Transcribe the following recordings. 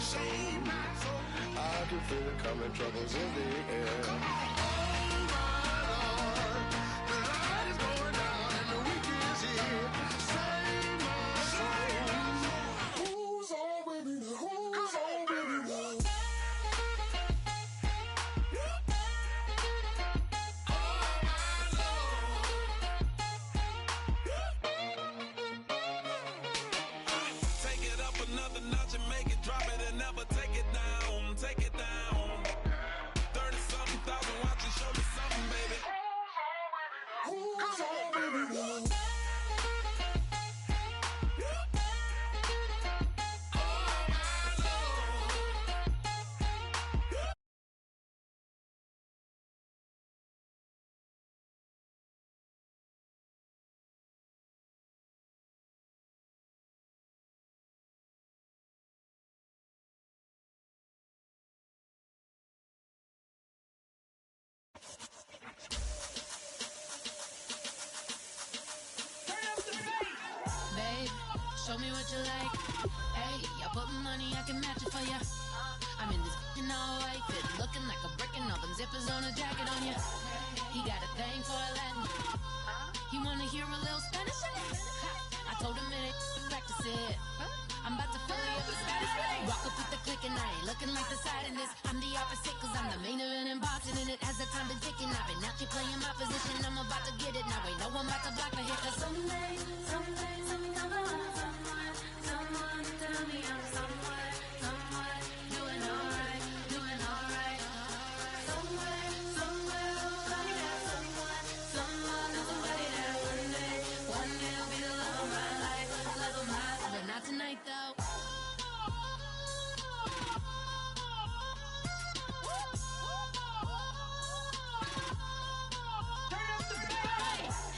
Save my soul. I can feel it coming, troubles in the air. Come on. Oh my Lord, the light is going down and the week is here. Save my soul. Who's on with me? Who's on with me? Take it up another notch and make it drop it and never take it down. Take it down. 30-something thousand watching, show me something, baby. Who's on with me? Babe, show me what you like. Hey, I put money, I can match it for ya. I'm in this all white fit, looking like a brick and all them zippers on a jacket on ya. He got a thing for a Latin. He wanna hear a little Spanish? I told him it ain't practice it. I'm about to fully up the status. Rock up with the click and I ain't looking like the side in this. I'm the opposite cause I'm the main event in boxing and it has the time been ticking. I've been out here playing my position, I'm about to get it. Now ain't no one about to block the hit cause someday I'm someone to tell me I'm somewhere, doing alright. Somewhere, somebody that someone, somebody that one day will be the love of my life, but not tonight though.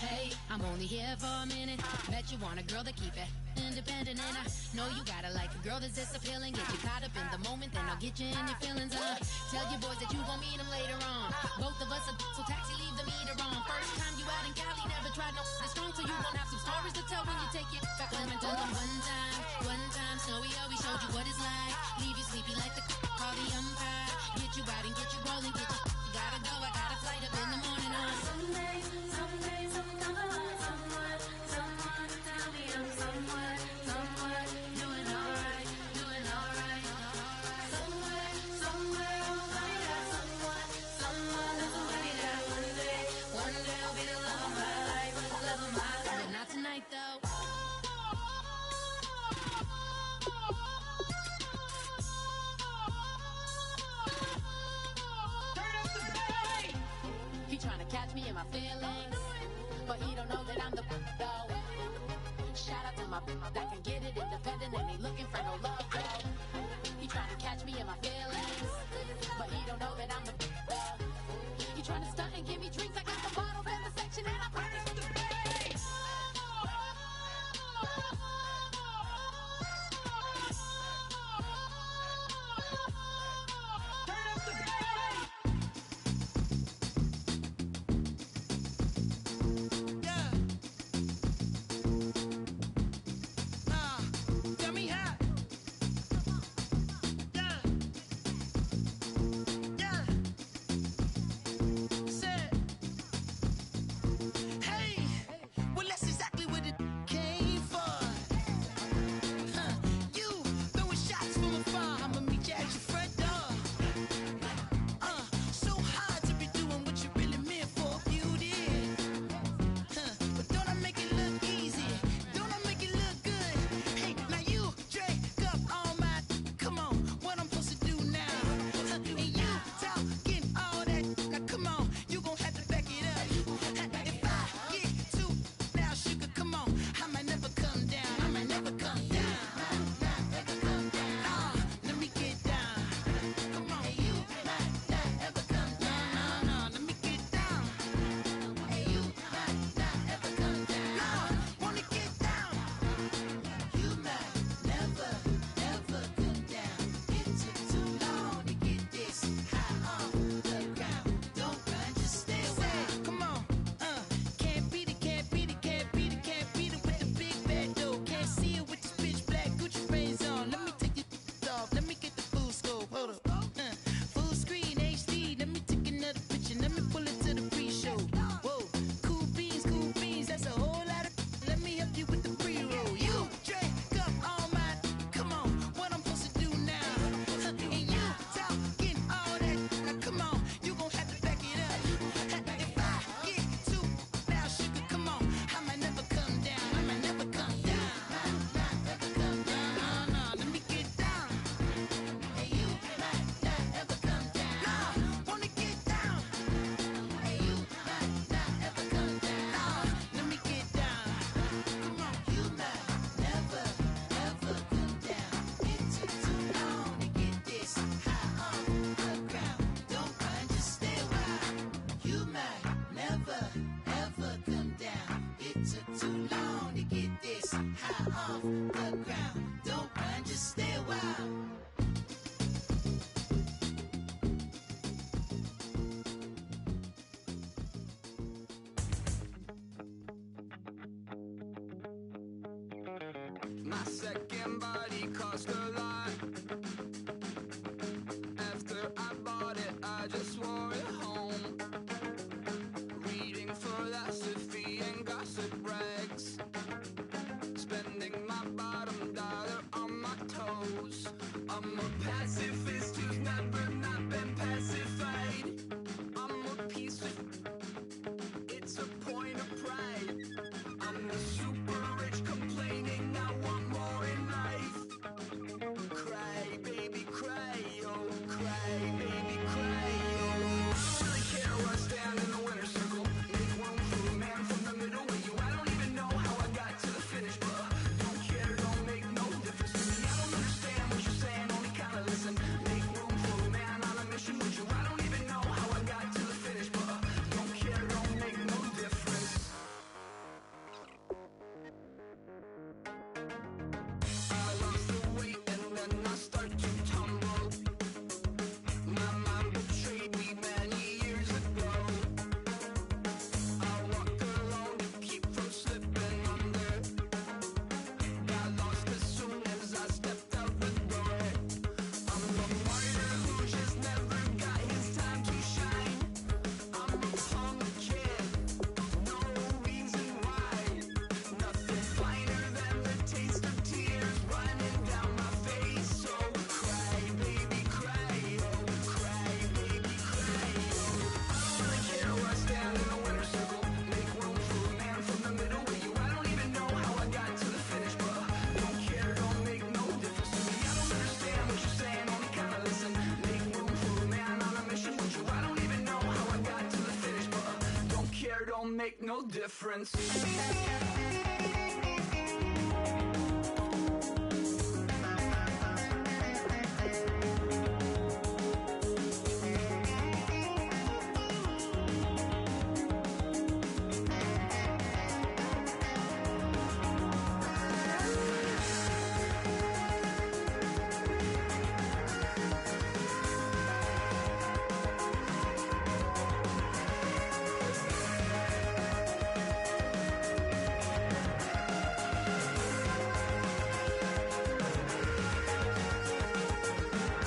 Hey, I'm only here for a minute. Bet you want a girl to keep it independent, and I know you gotta like a girl that's this appealing. Get you caught up in the moment, then I'll get you in your feelings. Tell your boys that you gon' meet them later on. Both of us are so taxi, leave the meter on. First time you out in Cali, never tried no this strong, so you gon' have some stories to tell when you take it back home and tell them one time, Snowy always showed you what it's like. Leave you sleepy like the call the umpire. Get you out and get you rolling, get you gotta go. I got a flight up in the morning on someday, someone to tell me I'm somewhere, doing alright. Somewhere, somebody that somebody that one day will be the love of my life, but not tonight though. He tryna catch me in my feelings, but he don't know that I'm the though. Shout out to my that can get it independent and ain't looking for no love though. He tryna catch me in my feelings, but he don't know that I'm the though. He tryna stunt and give me drinks. I got the bottles in the section and I promise to pay. My second body cost a lot. After I bought it, I just wore it home. Reading philosophy and gossip rags. Spending my bottom dollar on my toes. I'm a pacifist who's never not been pacified. I'm a piece of... It's a point of pride. I'm the super rich complaining I want more in life. Cry, baby, cry, oh, cry, baby, cry, oh. I don't really care where I stand in the winner's circle. Make room for a man from the middle with you. I don't even know how I got to the finish, but don't care, don't make no difference to me. I don't understand what you're saying, only kinda listen. Make room for a man on a mission with you. I don't even know how I got to the finish, but don't care, don't make no difference. I lost the weight and then I start to tumble. My mind betrayed me many years ago. I walk alone to keep from slipping under. Got lost as soon as I stepped out the door. I'm a martyr who just never got his time to shine. I'm a punk kid, no reason why. Nothing finer than the taste of tears running down my face. So cry, baby, cry, oh, cry, baby, cry, oh. I don't really care where I stand in the winner's circle. Make room for a man from the middle with you. I don't even know how I got to the finish, but don't care, don't make no difference to me. I don't understand what you're saying, only kinda listen. Make room for a man on a mission with you. I don't even know how I got to the finish, but don't care, don't make no difference.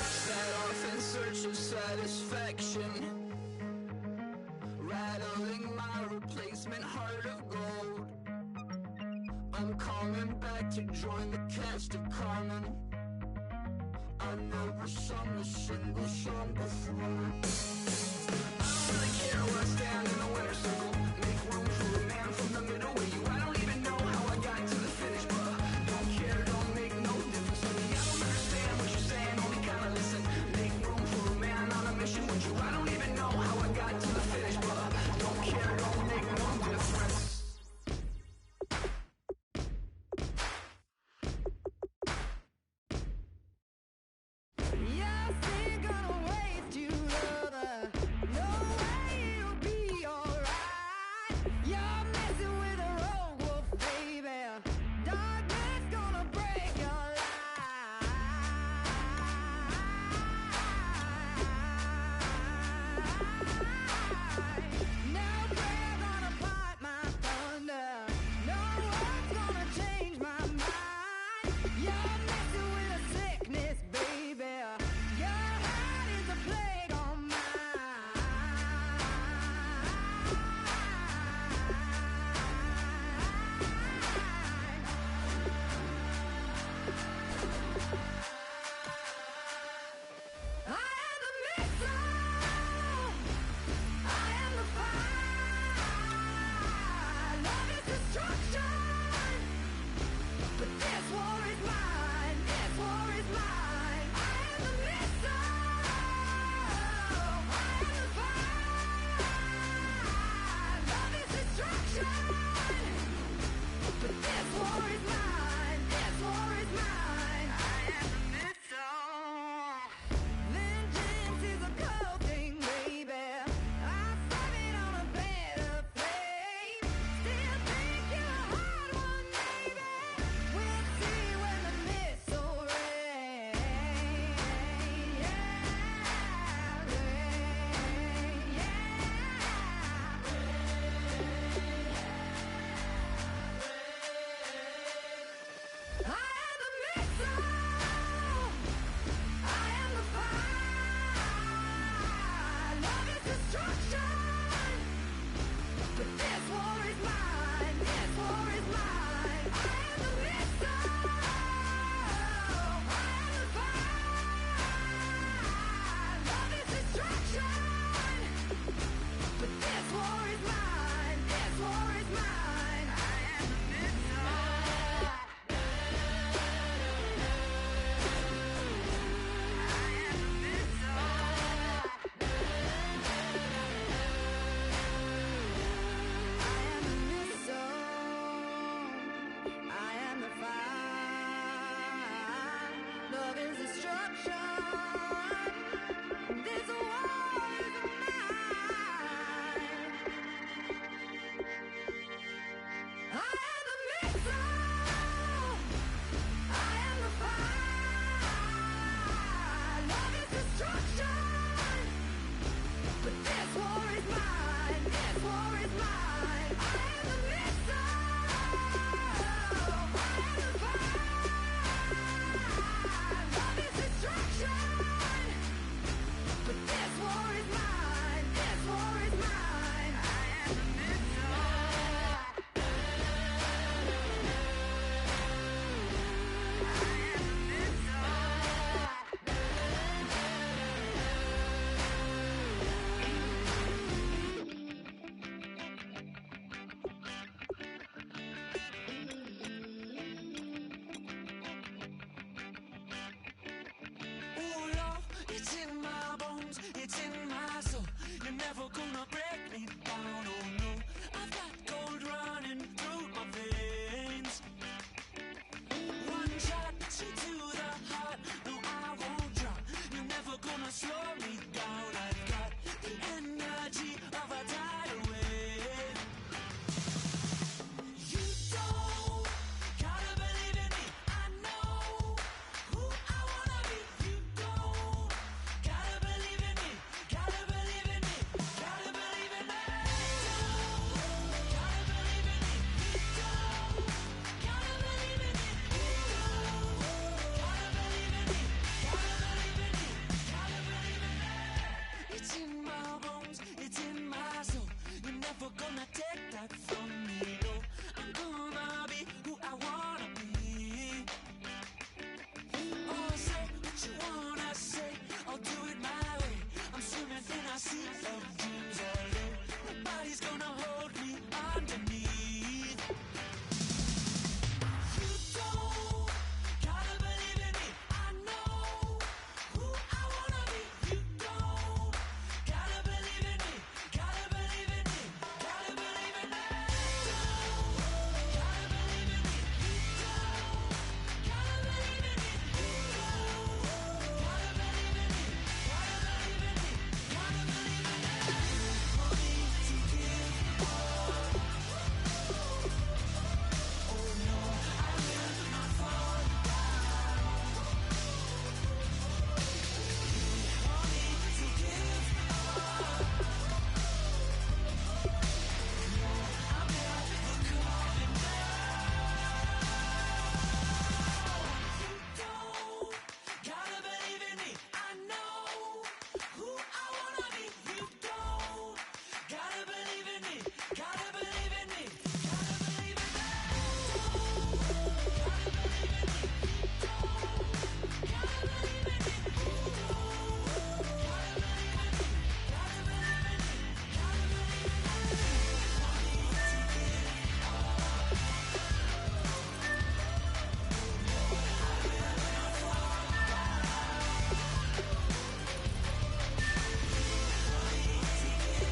Set off in search of satisfaction, rattling my replacement heart of gold. I'm coming back to join the cast of Carmen. I never sung a single song before. I don't really care where I stand in the winner's circle. Make room for a man from the middle with you. I don't even know how I got to the finish, but don't care, don't make no difference to me. I don't understand what you're saying, only kinda listen. Make room for a man on a mission with you. I don't even know how I got to the finish, but don't care, don't make no difference. Yeah, I think gonna waste you, brother. No way it'll be gonna hold me underneath. You don't gotta believe in me. I know who I wanna be. You don't gotta believe in me. Gotta believe in me. Gotta believe in me. Gotta believe in me. Gotta believe in me. Gotta believe in me. Gotta believe in me. Gotta believe in me. For me to give up. Oh no, I will not fall down. For me to give up. No, I'm never coming back. You don't gotta believe in me. I know who I wanna be. You don't gotta believe in me. Gotta believe in me. Gotta believe in me. Gotta believe in me. Gotta believe in me. Gotta believe in me. Gotta believe in me. Gotta believe in me. For me to give up. I will not fall down. For me to give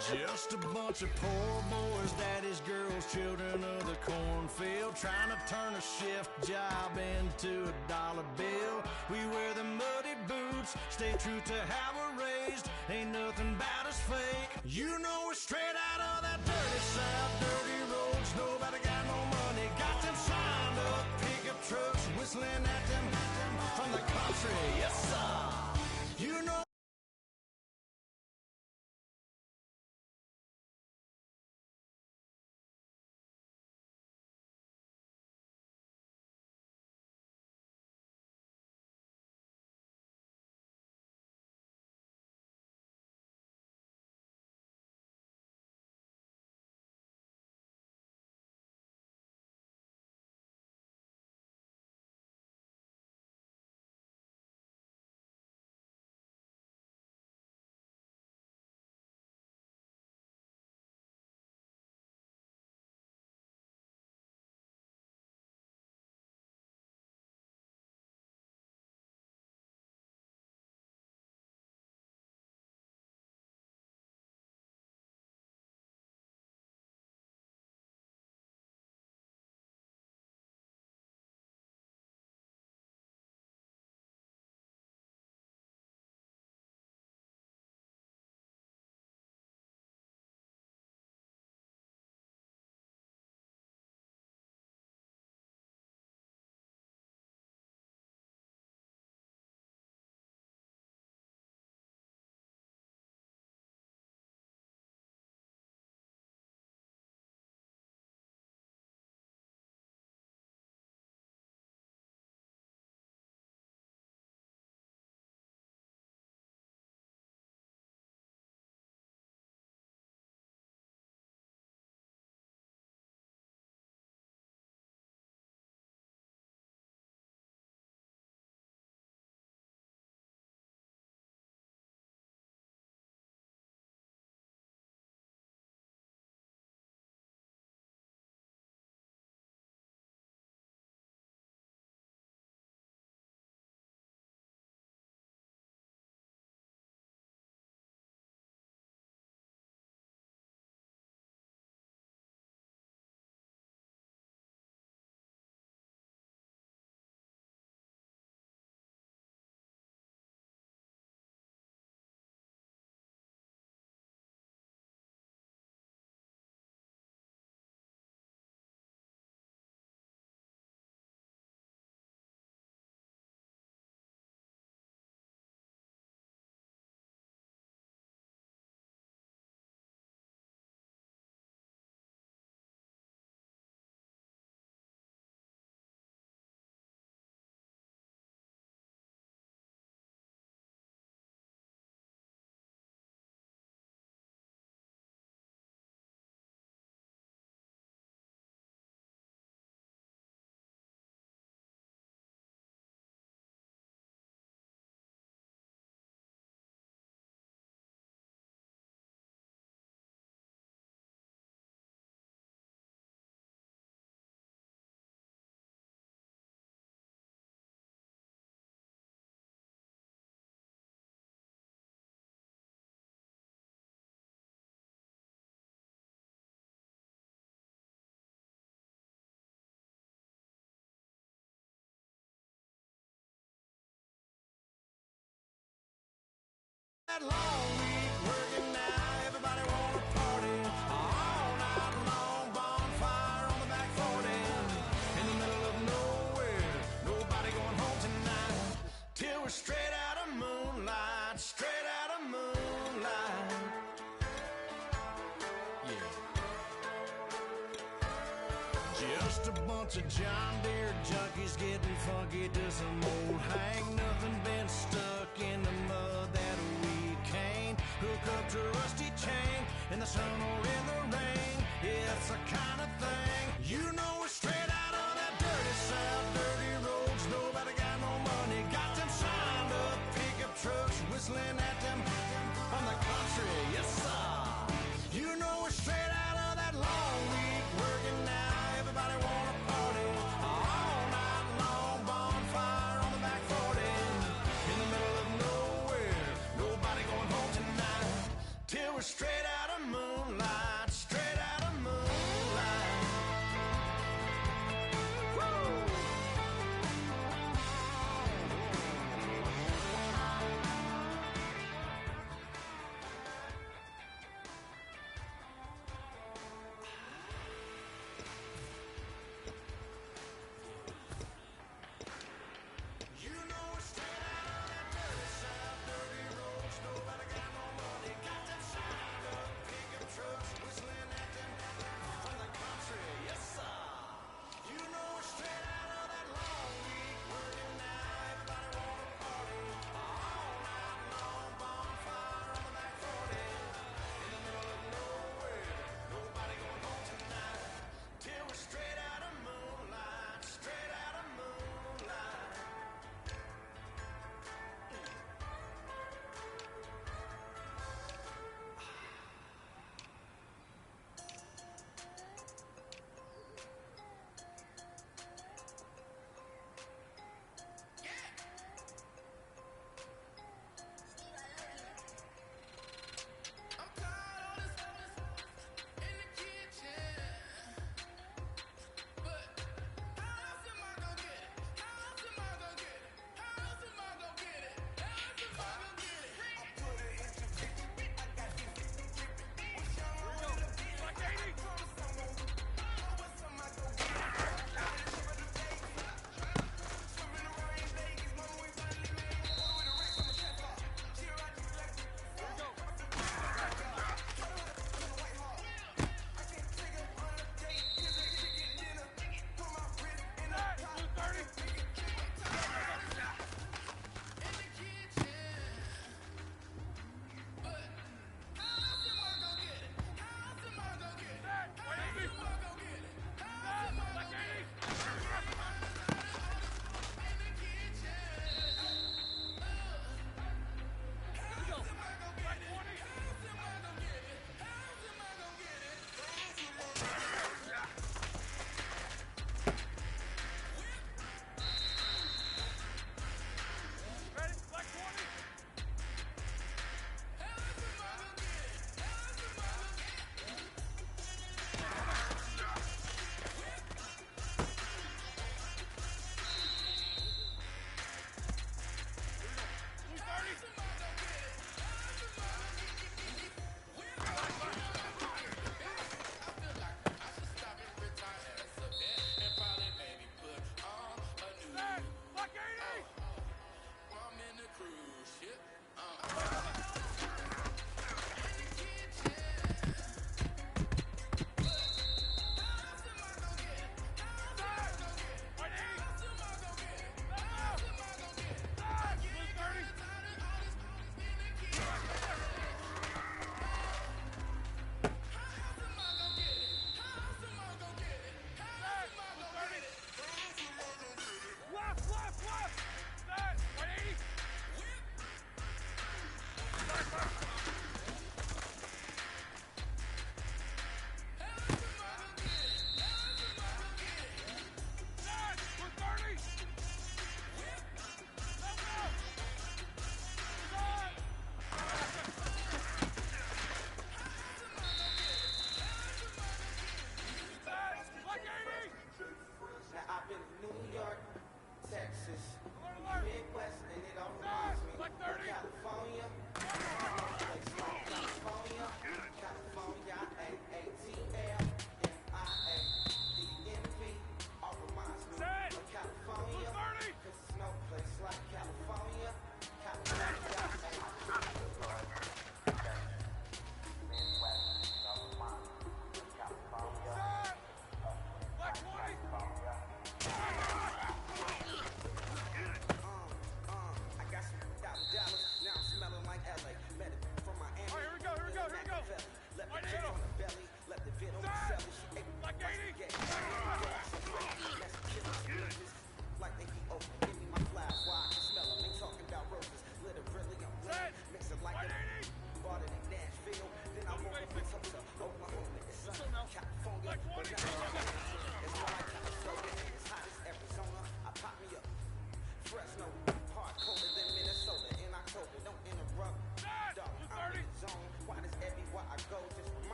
Just a bunch of poor boys, daddy's girls, children of the cornfield, trying to turn a shift job into a dollar bill. We wear the muddy boots, stay true to how we're raised. Ain't nothing about us fake. You know we're straight out of that dirty south, dirty roads. Nobody got no money, got them signed up pickup trucks, whistling at them from the country. Yes, sir. You know. Long week working now, everybody wanna party. All night long, bonfire on the back 40. In the middle of nowhere, nobody going home tonight. Till we're straight out of moonlight, straight out of moonlight. Yeah. Just a bunch of John Deere junkies getting funky to some old hang. Nothing been stuck in the mud that we can't hook up to a rusty chain in the sun or in the rain. It's the kind of thing, you know, we're straight out of that dirty south, dirty roads. Nobody got no money, got them signed up pickup trucks whistling at them from the country. Yes, sir. You know, we're straight out of that long week working now. Everybody wanna party all night long, bonfire on the back 40. In the middle of nowhere, nobody going home tonight. Till we're straight out of moonlight, straight out of moonlight. Woo!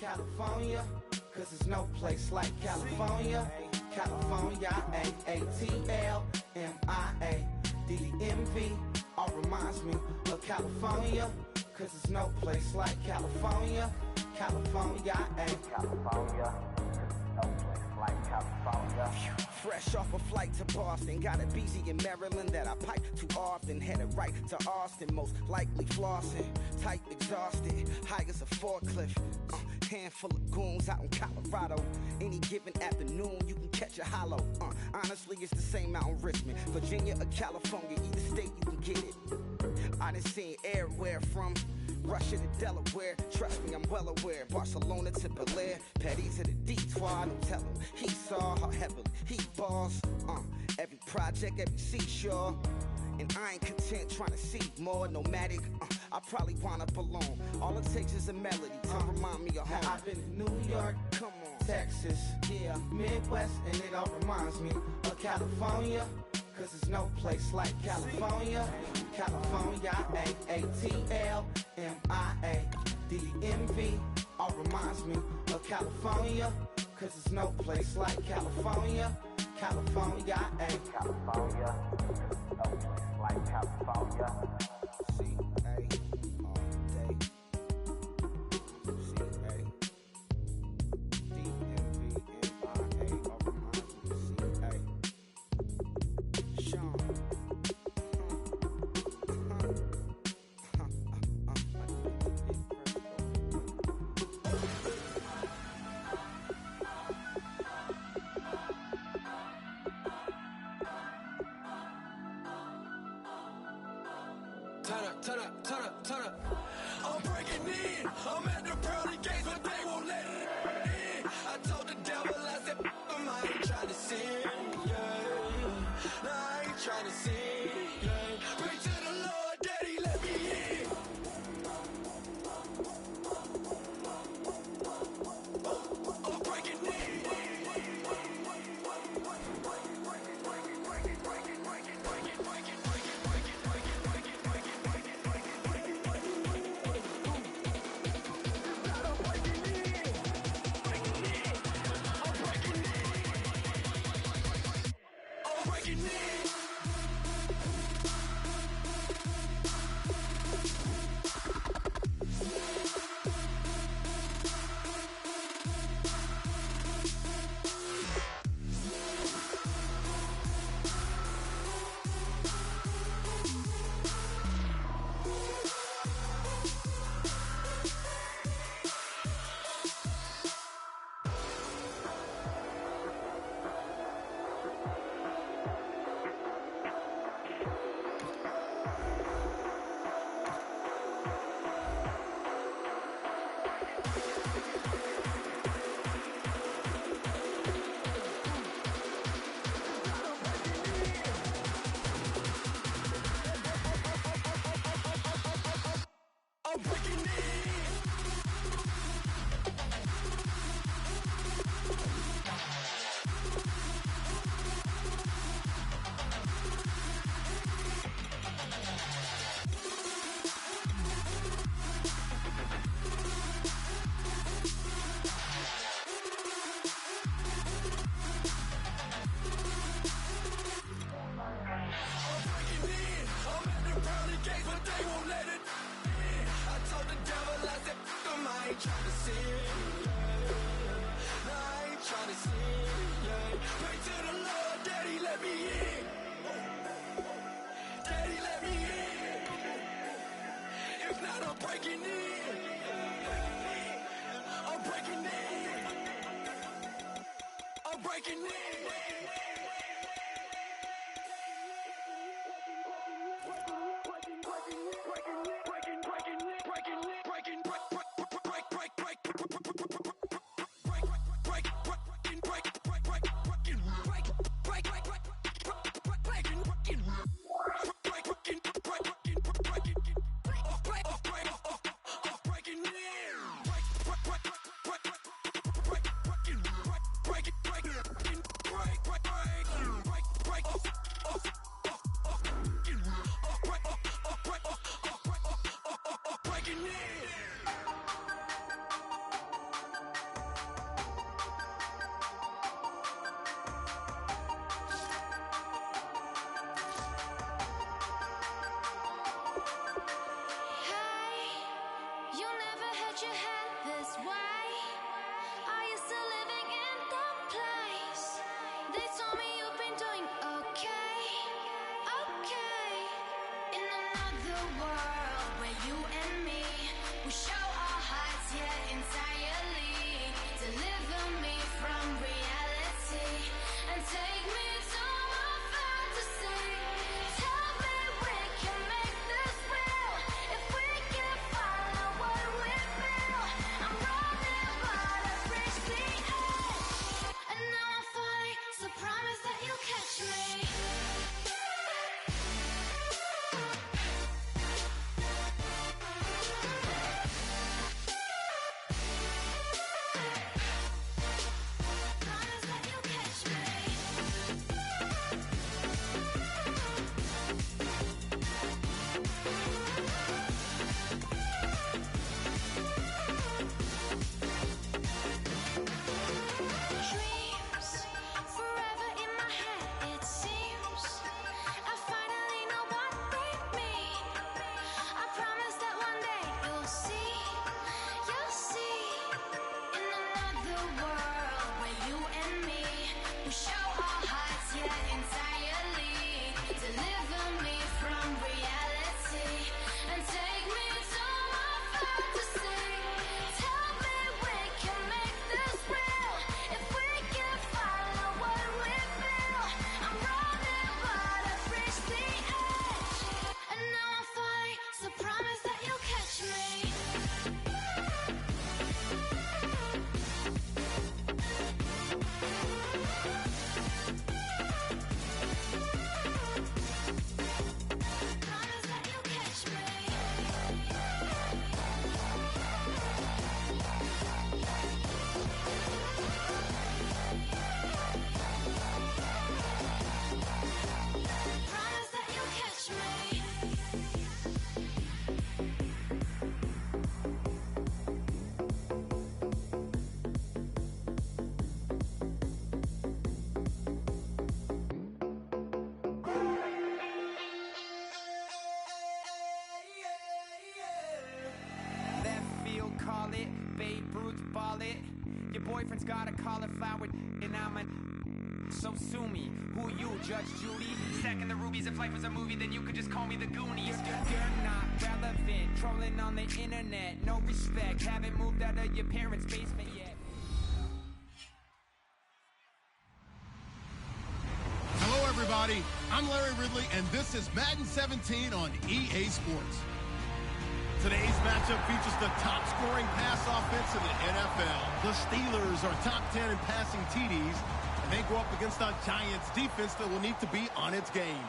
California, cause there's no place like California. California, A-A-T-L-M-I-A-D-D-M-V. All reminds me of California, cause there's no place like California. California, California, no place like California. Fresh off a flight to Boston, got a BZ in Maryland that I pipe too often. Headed right to Austin, most likely flossing. Tight, exhausted, high as a forklift. Handful of goons out in Colorado. Any given afternoon, you can catch a hollow. Honestly, it's the same out in Richmond, Virginia or California. Either state, you can get it. I done seen everywhere from Russia to Delaware. Trust me, I'm well aware. Barcelona to Bel Air, Petty to the Detroit. Don't tell him he saw how heavily he balls. Every project, every seashore. And I ain't content trying to see more nomadic. I probably wind up alone. All it takes is a melody to remind me of home. Now I've been to New York, Come on, Texas, yeah, Midwest, and it all reminds me of California, cause there's no place like California. California, A-A-T-L-M-I-A-D-D-M-V. All reminds me of California, cause there's no place like California. California, California, no place like California. C-A, all day. C-A, D-M-V-M-I-A, all reminds me of C-A. Sean. Turn up. I'm breaking in. I'm at the pearly gates, but they won't let it in. I told the devil, I said, I ain't trying to sin, yeah. No, I ain't trying to sin, yeah. Pray to the Lord, Daddy, let me in. I'm breaking in. it. Babe Ruth ball it. Your boyfriend's got a cauliflower, and I'm a... So sue me. Who you, Judge Judy? Stacking the rubies. If life was a movie, then you could just call me the Goonies. You're not relevant. Trolling on the internet. No respect. Haven't moved out of your parents' basement yet. Hello, everybody. I'm Larry Ridley, and this is Madden 17 on EA Sports. Today's matchup features the top-scoring pass offense in the NFL. The Steelers are top 10 in passing TDs, and they go up against a Giants defense that will need to be on its game.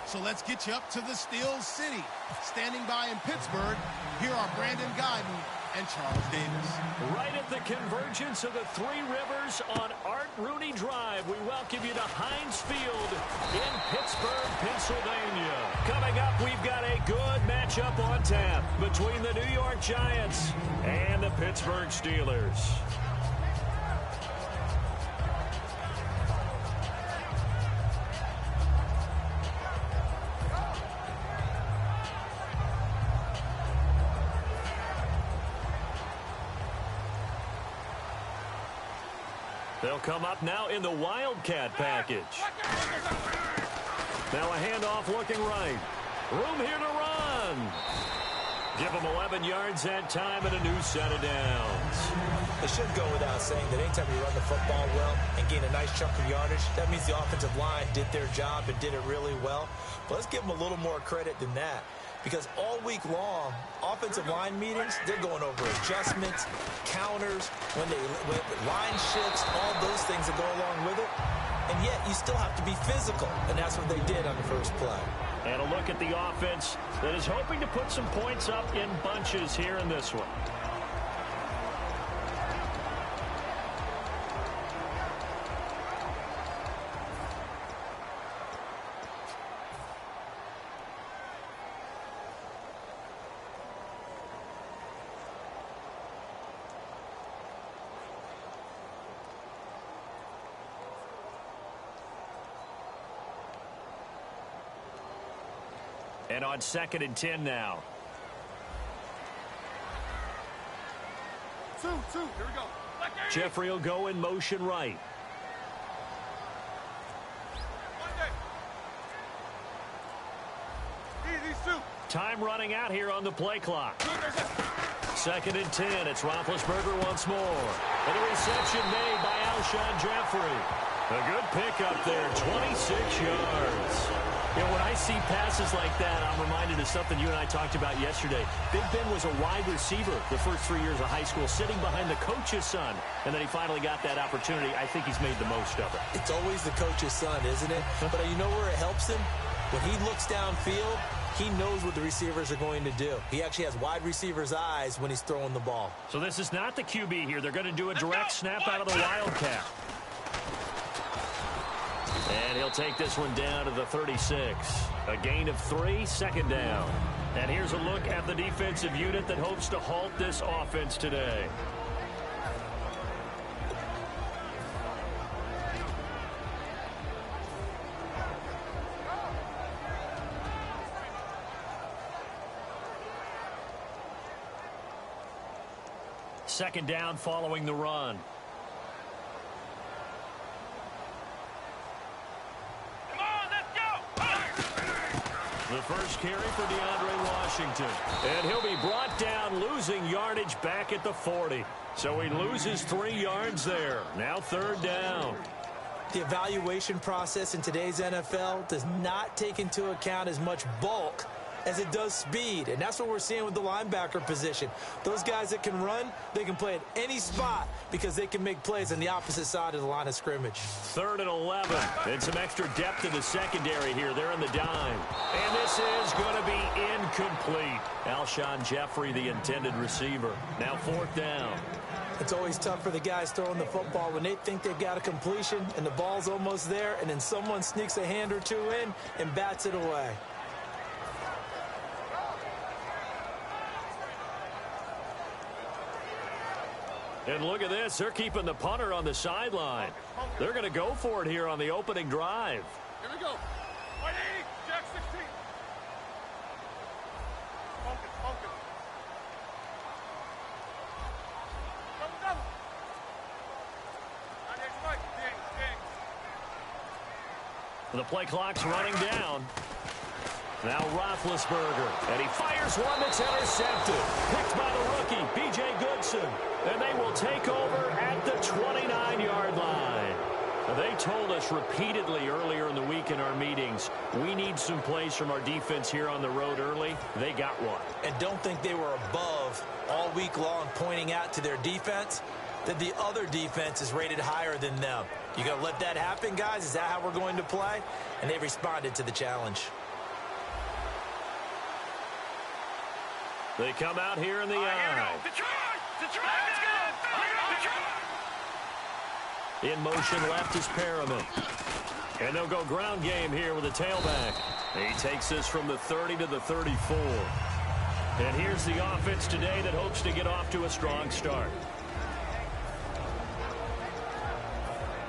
So let's get you up to the Steel City. Standing by in Pittsburgh, here are Brandon Guyton and Charles Davis. Right at the convergence of the Three Rivers on Art Rooney Drive, we welcome you to Heinz Field in Pittsburgh, Pennsylvania. Coming up, we've got a good matchup on tap between the New York Giants and the Pittsburgh Steelers. They'll come up now in the Wildcat package. Now a handoff looking right. Room here to run. Give them 11 yards that time and a new set of downs. It should go without saying that anytime you run the football well and gain a nice chunk of yardage, that means the offensive line did their job and did it really well. But let's give them a little more credit than that. Because all week long, offensive line meetings, they're going over adjustments, counters, when line shifts, all those things that go along with it. And yet, you still have to be physical. And that's what they did on the first play. And a look at the offense that is hoping to put some points up in bunches here in this one. And on 2nd and 10 now. Two, here we go. Jeffrey will go in motion right. Time running out here on the play clock. 2nd and 10. It's Roethlisberger once more. And the reception made by Alshon Jeffrey. A good pickup there, 26 yards. You know, when I see passes like that, I'm reminded of something you and I talked about yesterday. Big Ben was a wide receiver the first 3 years of high school, sitting behind the coach's son. And then he finally got that opportunity. I think he's made the most of it. It's always the coach's son, isn't it? But you know where it helps him? When he looks downfield, he knows what the receivers are going to do. He actually has wide receivers' eyes when he's throwing the ball. So this is not the QB here. They're going to do a direct snap out of the Wildcat. And he'll take this one down to the 36. A gain of 3, 2nd down. And here's a look at the defensive unit that hopes to halt this offense today. Second down following the run. The first carry for DeAndre Washington. And he'll be brought down, losing yardage back at the 40. So he loses 3 yards there. Now 3rd down. The evaluation process in today's NFL does not take into account as much bulk as it does speed. And that's what we're seeing with the linebacker position. Those guys that can run, they can play at any spot because they can make plays on the opposite side of the line of scrimmage. 3rd and 11. And some extra depth in the secondary here. They're in the dime. And this is going to be incomplete. Alshon Jeffrey, the intended receiver. Now 4th down. It's always tough for the guys throwing the football when they think they've got a completion and the ball's almost there, and then someone sneaks a hand or two in and bats it away. And look at this. They're keeping the punter on the sideline. They're going to go for it here on the opening drive. Here we go. 180, Jack 16. Focus. The play clock's running down. Now Roethlisberger, and he fires one that's intercepted. Picked by the rookie, B.J. Goodson. And they will take over at the 29-yard line. They told us repeatedly earlier in the week in our meetings, we need some plays from our defense here on the road early. They got one. And don't think they were above all week long pointing out to their defense that the other defense is rated higher than them. You going to let that happen, guys? Is that how we're going to play? And they responded to the challenge. They come out here in the eye. Detroit! Detroit! Let's go! In motion left is Perriman. And they'll go ground game here with a tailback. He takes this from the 30 to the 34. And here's the offense today that hopes to get off to a strong start.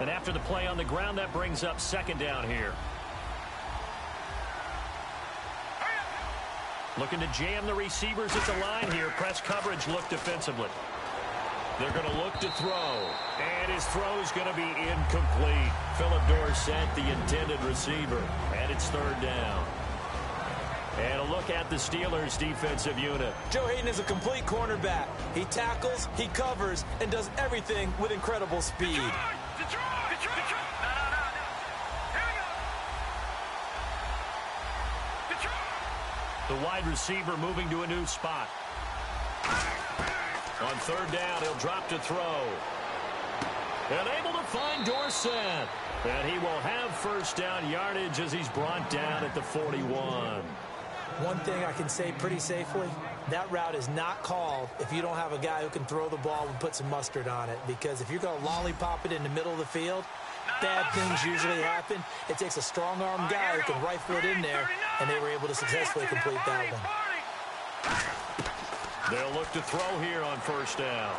And after the play on the ground, that brings up second down here. Looking to jam the receivers at the line here. Press coverage look defensively. They're going to look to throw. And his throw's going to be incomplete. Philip Dorsett, the intended receiver. And it's third down. And a look at the Steelers' defensive unit. Joe Hayden is a complete cornerback. He tackles, he covers, and does everything with incredible speed. Detroit! The wide receiver moving to a new spot. On third down, he'll drop to throw. And able to find Dorsett. And he will have first down yardage as he's brought down at the 41. One thing I can say pretty safely, that route is not called if you don't have a guy who can throw the ball and put some mustard on it. Because if you're going to lollipop it in the middle of the field, bad things usually happen. It takes a strong-arm guy who can rifle it in there, and they were able to successfully complete that one. They'll look to throw here on first down.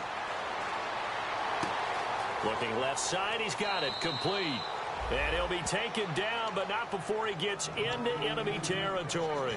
Looking left side, he's got it, complete. And he'll be taken down, but not before he gets into enemy territory.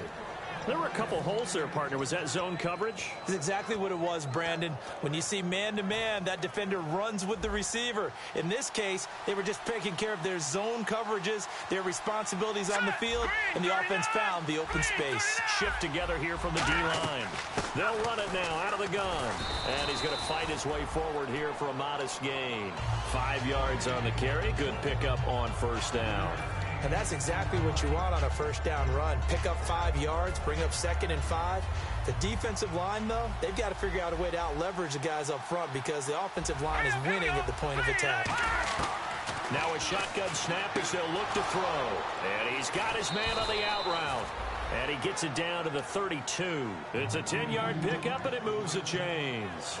There were a couple holes there, partner. Was that zone coverage? That's exactly what it was, Brandon. When you see man-to-man, that defender runs with the receiver. In this case, they were just taking care of their zone coverages, their responsibilities on the field, and the offense found the open space. Shift together here from the D-line. They'll run it now out of the gun. And he's going to fight his way forward here for a modest gain. 5 yards on the carry. Good pickup on first down. And that's exactly what you want on a first down run. Pick up 5 yards, bring up 2nd and 5. The defensive line, though, they've got to figure out a way to out-leverage the guys up front because the offensive line is winning at the point of attack. Now a shotgun snap as they'll look to throw. And he's got his man on the out route. And he gets it down to the 32. It's a 10-yard pickup, and it moves the chains.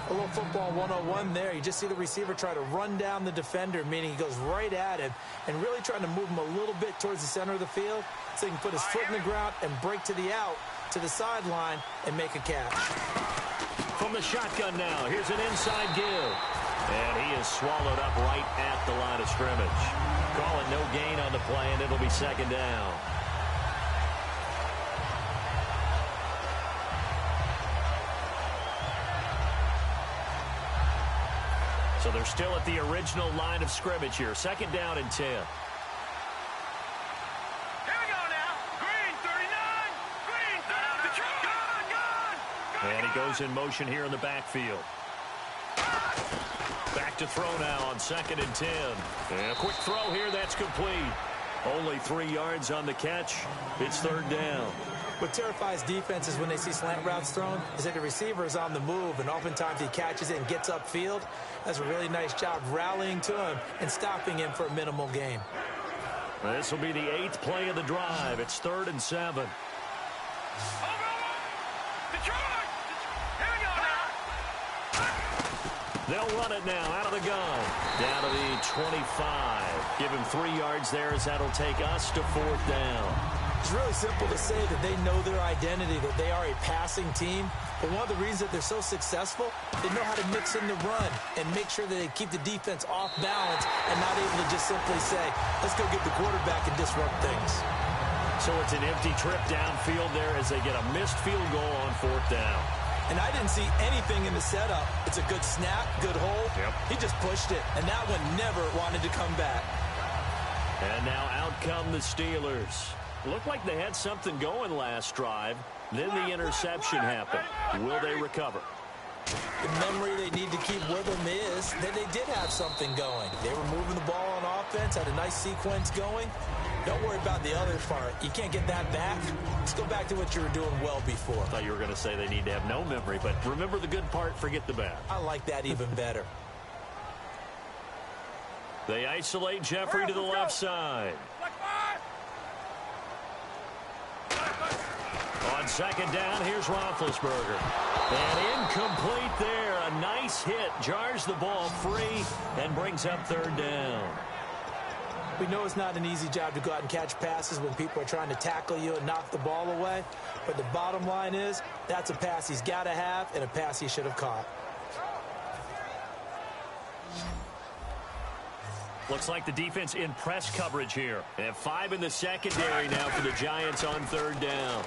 A little football 101 there. You just see the receiver try to run down the defender, meaning he goes right at him and really trying to move him a little bit towards the center of the field so he can put his foot in the ground and break to the out, to the sideline, and make a catch. From the shotgun now, here's an inside give. And he is swallowed up right at the line of scrimmage. Call it no gain on the play, and it'll be second down. So they're still at the original line of scrimmage here. Second down and 10. Here we go now. Green, 39. Green, Detroit. Gone. And he goes in motion here in the backfield. Back to throw now on 2nd and 10. And a quick throw here, that's complete. Only 3 yards on the catch. It's third down. What terrifies defenses when they see slant routes thrown is that the receiver is on the move, and oftentimes he catches it and gets upfield. That's a really nice job rallying to him and stopping him for a minimal gain. This will be the 8th play of the drive. It's 3rd and 7. Detroit. Here we go now. They'll run it now out of the gun. Down to the 25. Give him 3 yards there as that'll take us to 4th down. It's really simple to say that they know their identity, that they are a passing team. But one of the reasons that they're so successful, they know how to mix in the run and make sure that they keep the defense off balance and not able to just simply say, let's go get the quarterback and disrupt things. So it's an empty trip downfield there as they get a missed field goal on 4th down. And I didn't see anything in the setup. It's a good snap, good hold. Yep. He just pushed it, and that one never wanted to come back. And now out come the Steelers. Looked like they had something going last drive. Then the interception happened. Will they recover? The memory they need to keep with them is that they did have something going. They were moving the ball on offense, had a nice sequence going. Don't worry about the other part. You can't get that back. Let's go back to what you were doing well before. I thought you were going to say they need to have no memory, but remember the good part, forget the bad. I like that even better. They isolate Jeffrey to the left side. On second down, here's Roethlisberger. And incomplete there. A nice hit. Jars the ball free and brings up third down. We know it's not an easy job to go out and catch passes when people are trying to tackle you and knock the ball away. But the bottom line is that's a pass he's got to have and a pass he should have caught. Looks like the defense in press coverage here. They have 5 in the secondary now for the Giants on third down.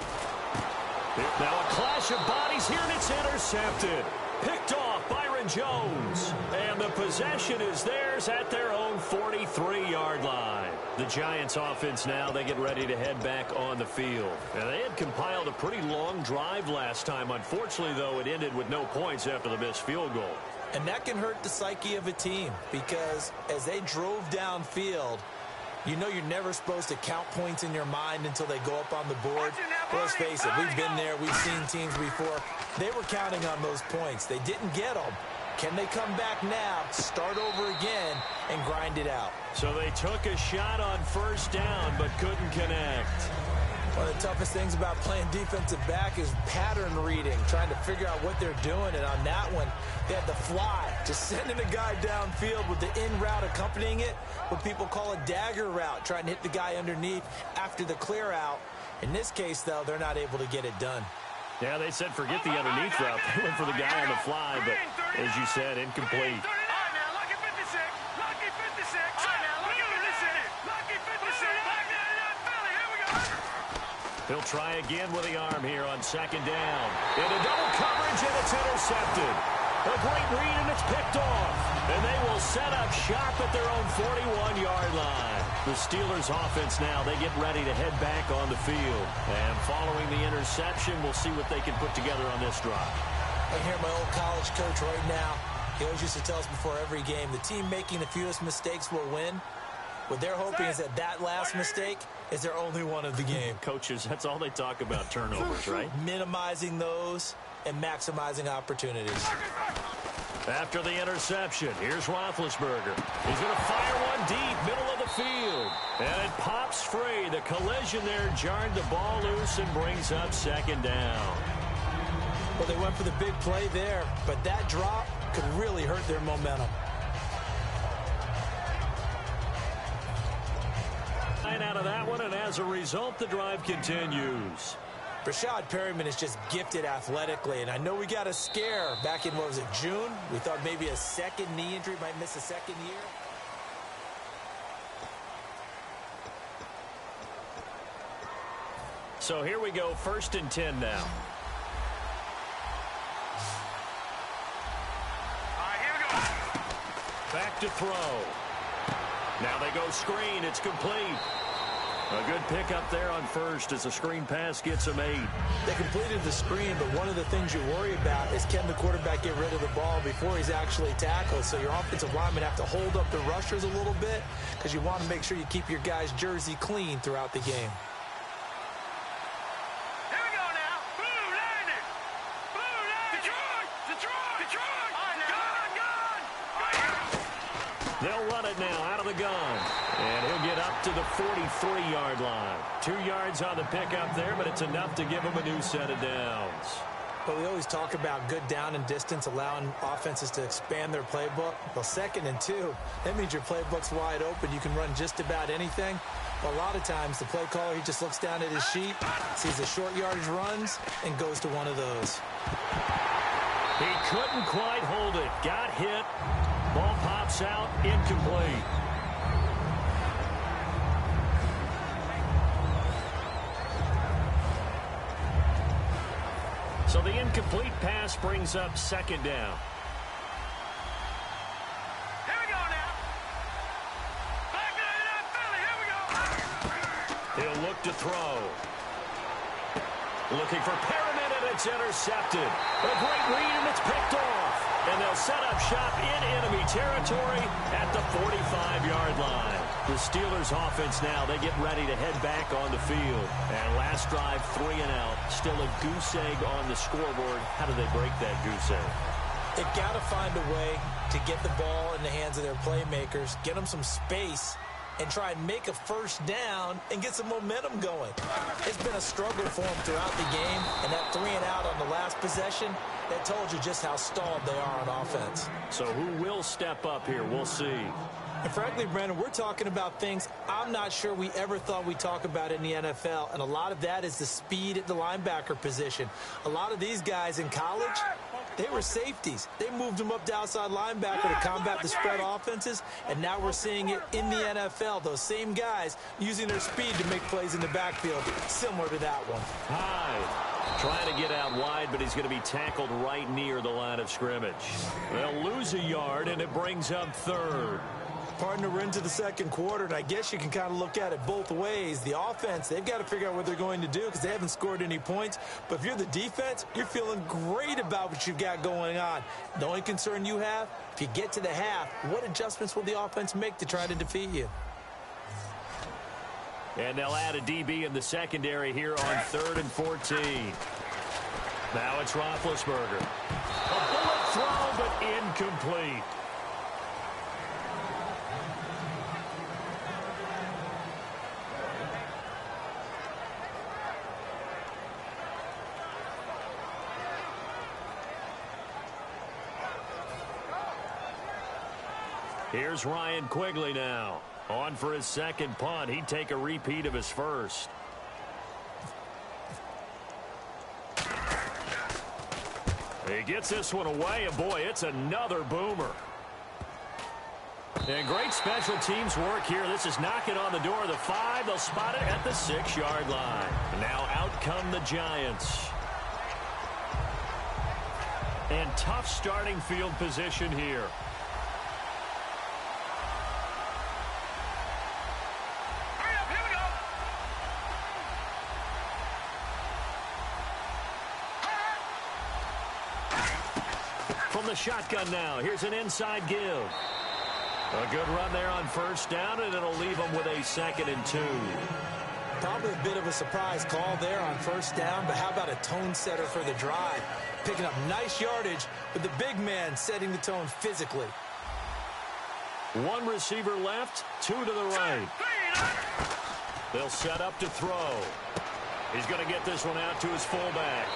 Now a clash of bodies here, and it's intercepted. Picked off Byron Jones. And the possession is theirs at their own 43-yard line. The Giants offense now, they get ready to head back on the field. And they had compiled a pretty long drive last time. Unfortunately, though, it ended with no points after the missed field goal. And that can hurt the psyche of a team because as they drove downfield, you know you're never supposed to count points in your mind until they go up on the board. Well, let's face it, we've been there. We've seen teams before. They were counting on those points. They didn't get them. Can they come back now, start over again, and grind it out? So they took a shot on first down but couldn't connect. One of the toughest things about playing defensive back is pattern reading, trying to figure out what they're doing. And on that one, they had the fly, just sending a guy downfield with the in route accompanying it, what people call a dagger route, trying to hit the guy underneath after the clear out. In this case, though, they're not able to get it done. Yeah, they said forget the underneath route. They went for the guy on the fly, but as you said, incomplete. He'll try again with the arm here on second down. Into double coverage, and it's intercepted. A great read, and it's picked off. And they will set up shop at their own 41-yard line. The Steelers offense now, they get ready to head back on the field. And following the interception, we'll see what they can put together on this drive. I hear my old college coach right now. He always used to tell us before every game, the team making the fewest mistakes will win. What they're hoping is that last mistake is their only one of the game. Coaches, that's all they talk about, turnovers, right? Minimizing those and maximizing opportunities. After the interception, here's Roethlisberger. He's going to fire one deep, middle of the field. And it pops free. The collision there jarred the ball loose and brings up second down. Well, they went for the big play there, but that drop could really hurt their momentum. Out of that one, and as a result, the drive continues. Rashad Perryman is just gifted athletically, and I know we got a scare back in, what was it, June? We thought maybe a second knee injury, might miss a second year. So here we go, 1st and 10 now. Here we go. Back to throw. Now they go screen. It's complete. A good pickup there on first as the screen pass gets a made. They completed the screen, but one of the things you worry about is can the quarterback get rid of the ball before he's actually tackled. So your offensive linemen have to hold up the rushers a little bit because you want to make sure you keep your guy's jersey clean throughout the game. Here we go now. Blue landing. Blue landing. Detroit. Detroit. Gun. They'll run it now out of the gun. And he'll get up to the 43-yard line. 2 yards on the pickup there, but it's enough to give him a new set of downs. But we always talk about good down and distance, allowing offenses to expand their playbook. Well, 2nd and 2, that means your playbook's wide open. You can run just about anything. But a lot of times, the play caller, he just looks down at his sheet, sees the short yardage runs, and goes to one of those. He couldn't quite hold it. Got hit. Ball pops out. Incomplete. So the incomplete pass brings up second down. Here we go now. Back to that Philly. Here we go. to throw. Looking for Perriman, and it's intercepted. A great read, and it's picked off. And they'll set up shop in enemy territory at the 45-yard line. The Steelers' offense now, they get ready to head back on the field. And last drive, 3 and out. Still a goose egg on the scoreboard. How do they break that goose egg? They've got to find a way to get the ball in the hands of their playmakers, get them some space, and try and make a first down and get some momentum going. It's been a struggle for them throughout the game, and that 3 and out on the last possession, that told you just how stalled they are on offense. So who will step up here? We'll see. And frankly, Brandon, we're talking about things I'm not sure we ever thought we'd talk about in the NFL, and a lot of that is the speed at the linebacker position. A lot of these guys in college, they were safeties. They moved them up to outside linebacker to combat the spread offenses, and now we're seeing it in the NFL. Those same guys using their speed to make plays in the backfield, similar to that one. Hyde trying to get out wide, but he's going to be tackled right near the line of scrimmage. They'll lose a yard, and it brings up third. Partner, we're into the second quarter, and I guess you can kind of look at it both ways. The offense, they've got to figure out what they're going to do because they haven't scored any points. But if you're the defense, you're feeling great about what you've got going on. The only concern you have, if you get to the half, what adjustments will the offense make to try to defeat you? And they'll add a DB in the secondary here on 3rd and 14. Now it's Roethlisberger. A bullet throw, but incomplete. Here's Ryan Quigley now. On for his second punt. He'd take a repeat of his first. He gets this one away, and boy, it's another boomer. And great special teams work here. This is knocking on the door of the 5. They'll spot it at the 6-yard line. Now out come the Giants. And tough starting field position here. From the shotgun now, here's an inside give. A good run there on first down, and it'll leave them with a 2nd and 2. Probably a bit of a surprise call there on first down, but how about a tone setter for the drive? Picking up nice yardage with the big man setting the tone physically. 1 receiver left, 2 to the right. They'll set up to throw. He's going to get this one out to his fullback.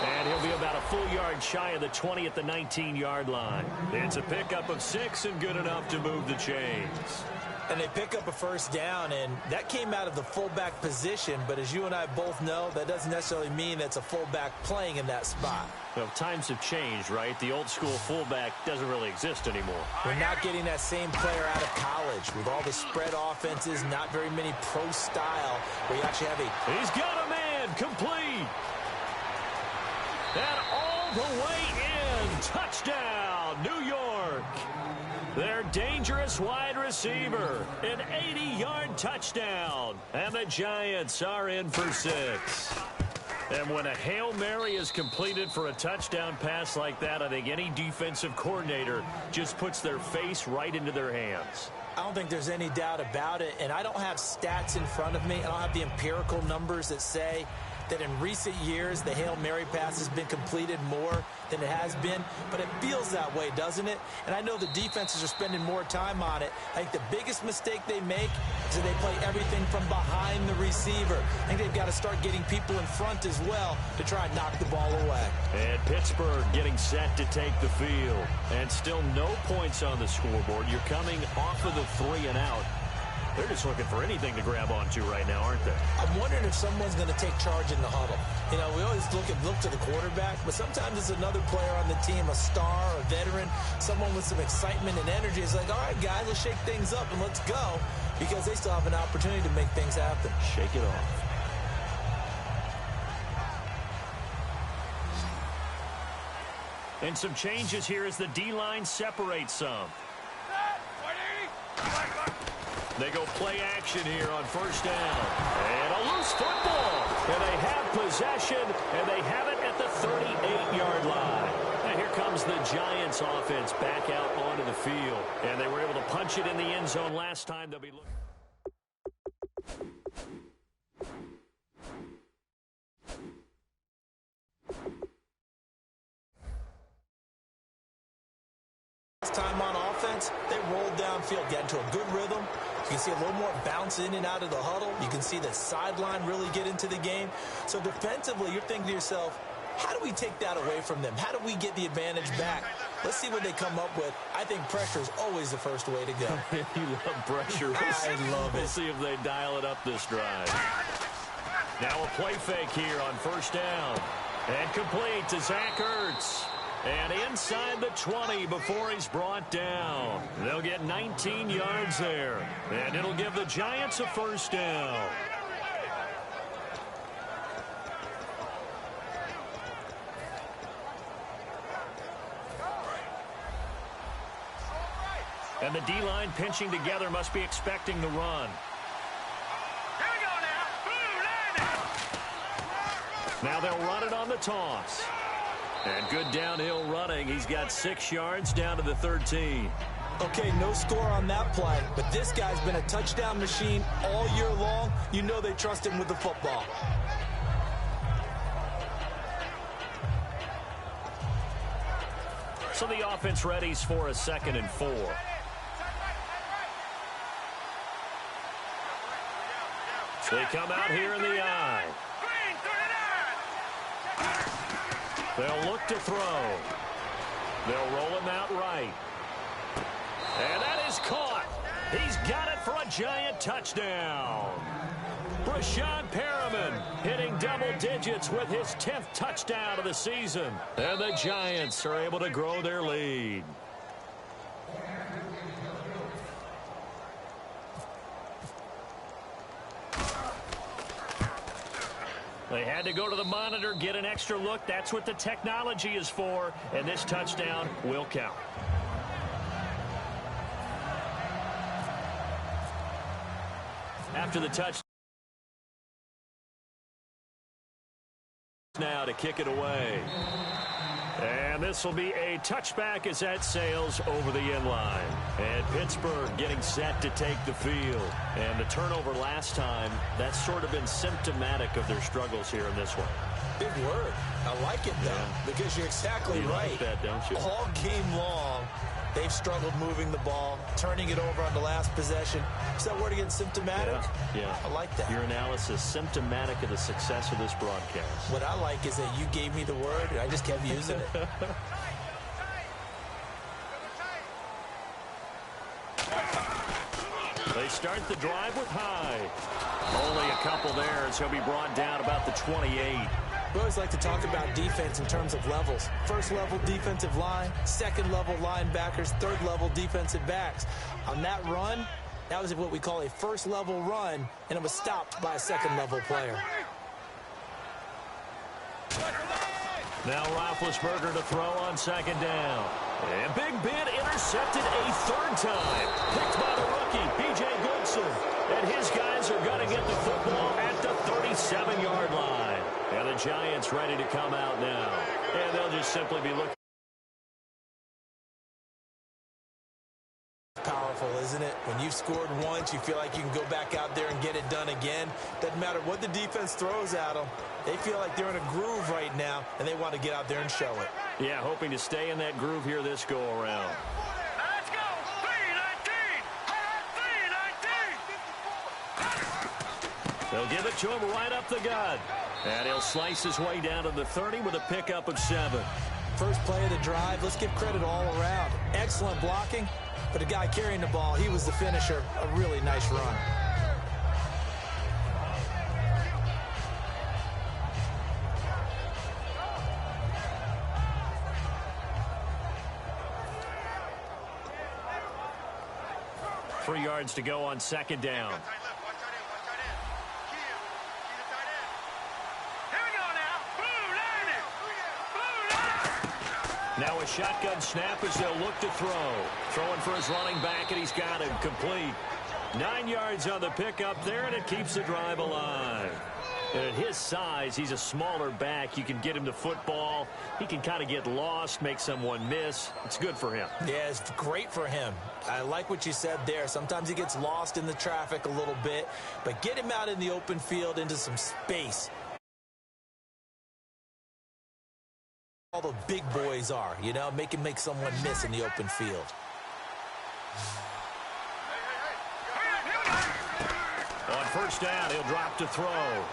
And he'll be about a full yard shy of the 20 at the 19-yard line. It's a pickup of 6 and good enough to move the chains. And they pick up a first down, and that came out of the fullback position. But as you and I both know, that doesn't necessarily mean that's a fullback playing in that spot. Well, times have changed, right? The old school fullback doesn't really exist anymore. We're not getting that same player out of college with all the spread offenses, not very many pro style, where you actually have a... He's got a man, complete. And all the way in. Touchdown, New York. Their dangerous wide receiver. An 80-yard touchdown. And the Giants are in for 6. And when a Hail Mary is completed for a touchdown pass like that, I think any defensive coordinator just puts their face right into their hands. I don't think there's any doubt about it. And I don't have stats in front of me. I don't have the empirical numbers that say that in recent years the Hail Mary pass has been completed more than it has been, but it feels that way, doesn't it? And I know the defenses are spending more time on it. I think the biggest mistake they make is that they play everything from behind the receiver. I think they've got to start getting people in front as well to try and knock the ball away. And Pittsburgh getting set to take the field. And still no points on the scoreboard. You're coming off of the 3 and out. They're just looking for anything to grab onto right now, aren't they? I'm wondering if someone's going to take charge in the huddle. You know, we always look to the quarterback, but sometimes it's another player on the team, a star, a veteran, someone with some excitement and energy. It's like, all right, guys, let's shake things up and let's go, because they still have an opportunity to make things happen. Shake it off. And some changes here as the D-line separates some. They go play action here on first down. And a loose loose football. And they have possession, and they have it at the 38-yard line. And here comes the Giants offense back out onto the field. And they were able to punch it in the end zone last time. They'll be looking. Time on offense, they rolled downfield, got into a good rhythm. You can see a little more bounce in and out of the huddle. You can see the sideline really get into the game. So defensively, you're thinking to yourself, how do we take that away from them? How do we get the advantage back? Let's see what they come up with. I think pressure is always the first way to go. You love pressure. I love it. We'll see if they dial it up this drive. Now a play fake here on first down. And complete to Zach Ertz. And inside the 20 before he's brought down. They'll get 19 yards there. And it'll give the Giants a first down. And the D-line pinching together must be expecting the run. Here we go now. Now they'll run it on the toss. And good downhill running. He's got 6 yards down to the 13. Okay, no score on that play, but this guy's been a touchdown machine all year long. You know they trust him with the football. So the offense readies for a 2nd and 4. So they come out here in the I. They'll look to throw. They'll roll him out right. And that is caught. He's got it for a Giant touchdown. Brashad Perriman hitting double digits with his 10th touchdown of the season. And the Giants are able to grow their lead. They had to go to the monitor, get an extra look. That's what the technology is for. And this touchdown will count. After the touchdown, now to kick it away. And this will be a touchback as that sails over the end line. And Pittsburgh getting set to take the field. And the turnover last time, that's sort of been symptomatic of their struggles here in this one. Big word. I like it, though, because you're exactly right. Like that, don't you? All game long, they've struggled moving the ball, turning it over on the last possession. Is that word again, symptomatic? Yeah. I like that. Your analysis, symptomatic of the success of this broadcast. What I like is that you gave me the word, and I just kept using it. They start the drive with High. Only a couple there, as he'll be brought down about the 28. We always like to talk about defense in terms of levels. First level defensive line, second level linebackers, third level defensive backs. On that run, that was what we call a first level run, and it was stopped by a second level player. Now Roethlisberger to throw on 2nd down. And Big Ben intercepted a 3rd time. Picked by the rookie, B.J. Goodson. And his guys are going to get the football at the 37-yard line. And the Giants ready to come out now. And they'll just simply be looking. Powerful, isn't it? When you've scored once, you feel like you can go back out there and get it done again. Doesn't matter what the defense throws at them. They feel like they're in a groove right now, and they want to get out there and show it. Yeah, hoping to stay in that groove here this go-around. Let's go. 3-19. They'll give it to him right up the gut. And he'll slice his way down to the 30 with a pickup of 7. First play of the drive, let's give credit all around. Excellent blocking, but the guy carrying the ball, he was the finisher. A really nice run. Three yards to go on 2nd down. Now a shotgun snap as they'll look to throw. Throwing for his running back, and he's got him complete. 9 yards on the pickup there, and it keeps the drive alive. And at his size, he's a smaller back. You can get him the football. He can kind of get lost, make someone miss. It's good for him. Yeah, it's great for him. I like what you said there. Sometimes he gets lost in the traffic a little bit, but get him out in the open field into some space. All the big boys are, you know, make someone miss in the open field. On first down, he'll drop to throw.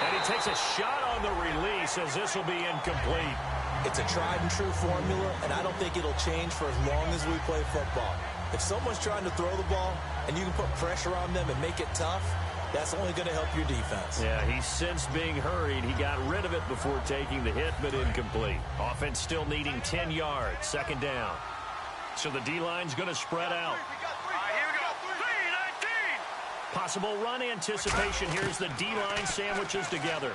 And he takes a shot on the release as this will be incomplete. It's a tried and true formula, and I don't think it'll change for as long as we play football. If someone's trying to throw the ball and you can put pressure on them and make it tough, that's only going to help your defense. Yeah, he sensed being hurried. He got rid of it before taking the hit, but incomplete. Offense still needing 10 yards. Second down. So the D-line's going to spread out. Possible run anticipation. Here's the D-line sandwiches together.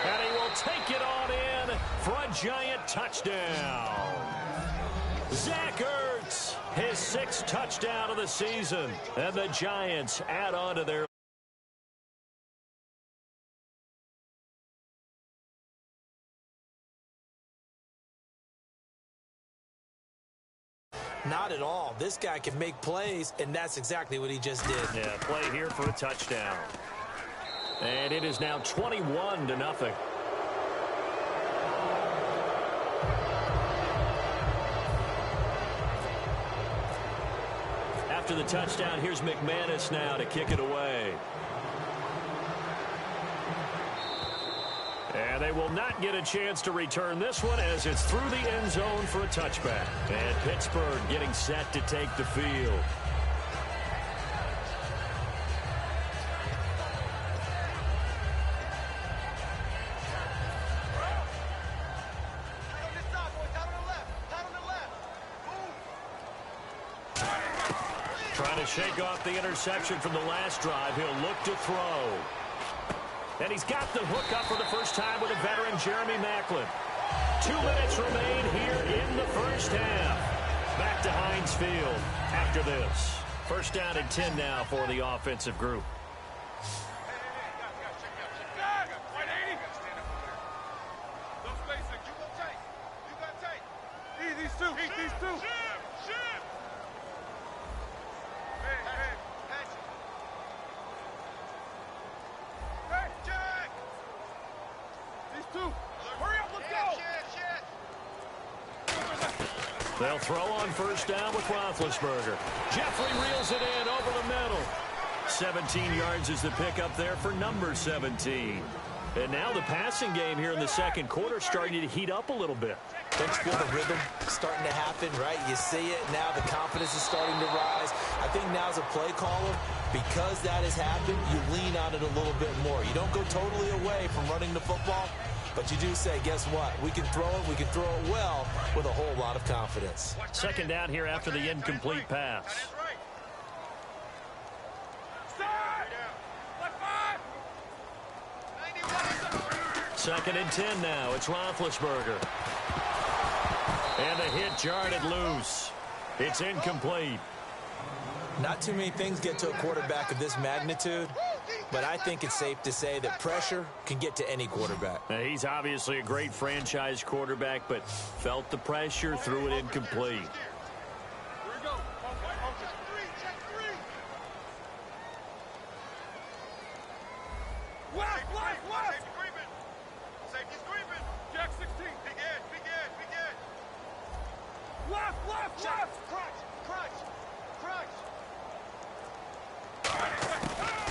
And he will take it on in for a giant touchdown. Zach Ertz, his 6th touchdown of the season. And the Giants add on to their Not at all. This guy can make plays, and that's exactly what he just did. Yeah, play here for a touchdown. And it is now 21-0. After the touchdown, here's McManus now to kick it away. And they will not get a chance to return this one as it's through the end zone for a touchback. And Pittsburgh getting set to take the field. Trying to shake off the interception from the last drive. He'll look to throw. And he's got the hook up for the first time with a veteran, Jeremy Maclin. 2 minutes remain here in the first half. Back to Heinz Field after this. First down and 10 now for the offensive group. These two. They'll throw on first down with Roethlisberger. Jeffrey reels it in over the middle. 17 yards is the pickup there for number 17. And now the passing game here in the second quarter starting to heat up a little bit. Don't you feel the rhythm starting to happen, right? You see it now. The confidence is starting to rise. I think now as a play caller, because that has happened, you lean on it a little bit more. You don't go totally away from running the football, but you do say, guess what? We can throw it. We can throw it well with a whole lot of confidence. Second down here after the incomplete pass. Second and 10 now. It's Roethlisberger. And the hit jarred it loose. It's incomplete. Not too many things get to a quarterback of this magnitude, but I think it's safe to say that pressure can get to any quarterback. Now, he's obviously a great franchise quarterback, but felt the pressure, threw it incomplete.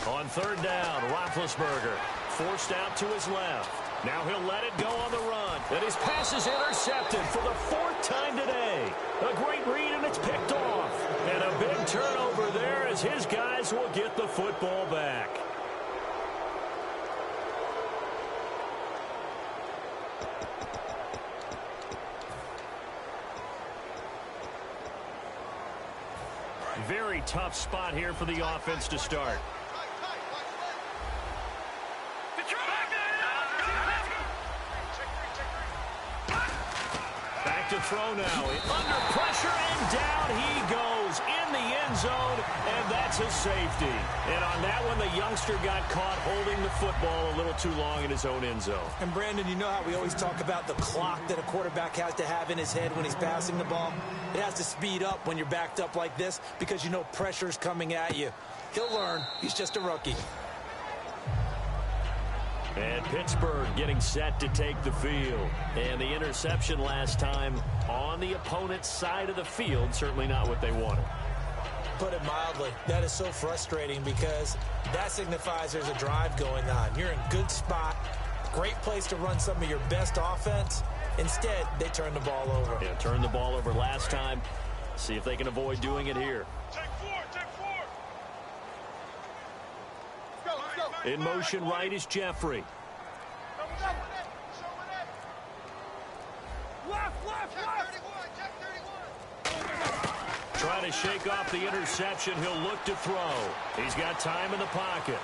On third down, Roethlisberger forced out to his left. Now he'll let it go on the run. And his pass is intercepted for the 4th time today. A great read, and it's picked off. And a big turnover there as his guys will get the football back. Very tough spot here for the offense to start. Back to throw now. Under pressure, and down he goes in the end zone, and that's a safety. And on that one, the youngster got caught holding the football a little too long in his own end zone. And, Brandon, you know how we always talk about the clock that a quarterback has to have in his head when he's passing the ball? It has to speed up when you're backed up like this because you know pressure's coming at you. He'll learn. He's just a rookie. And Pittsburgh getting set to take the field. And the interception last time on the opponent's side of the field, certainly not what they wanted. Put it mildly, that is so frustrating because that signifies there's a drive going on. You're in good spot, great place to run some of your best offense. Instead, they turn the ball over. Yeah, turned the ball over last time. See if they can avoid doing it here. Take four. In motion right is Jeffrey. Trying to shake off the interception. He'll look to throw. He's got time in the pocket.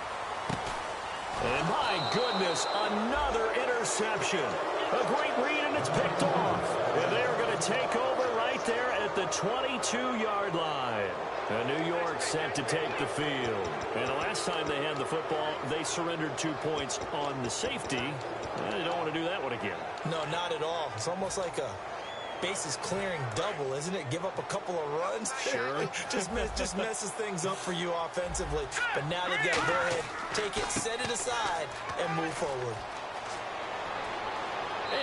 And my goodness, another interception. A great read, and it's picked off. And they're going to take over right there at the 22-yard line. And New York set to take the field. And the last time they had the football, they surrendered 2 points on the safety. They don't want to do that one again. No, not at all. It's almost like a bases clearing double, isn't it? Give up a couple of runs. Sure. just messes things up for you offensively. But now they've got to go ahead, take it, set it aside, and move forward.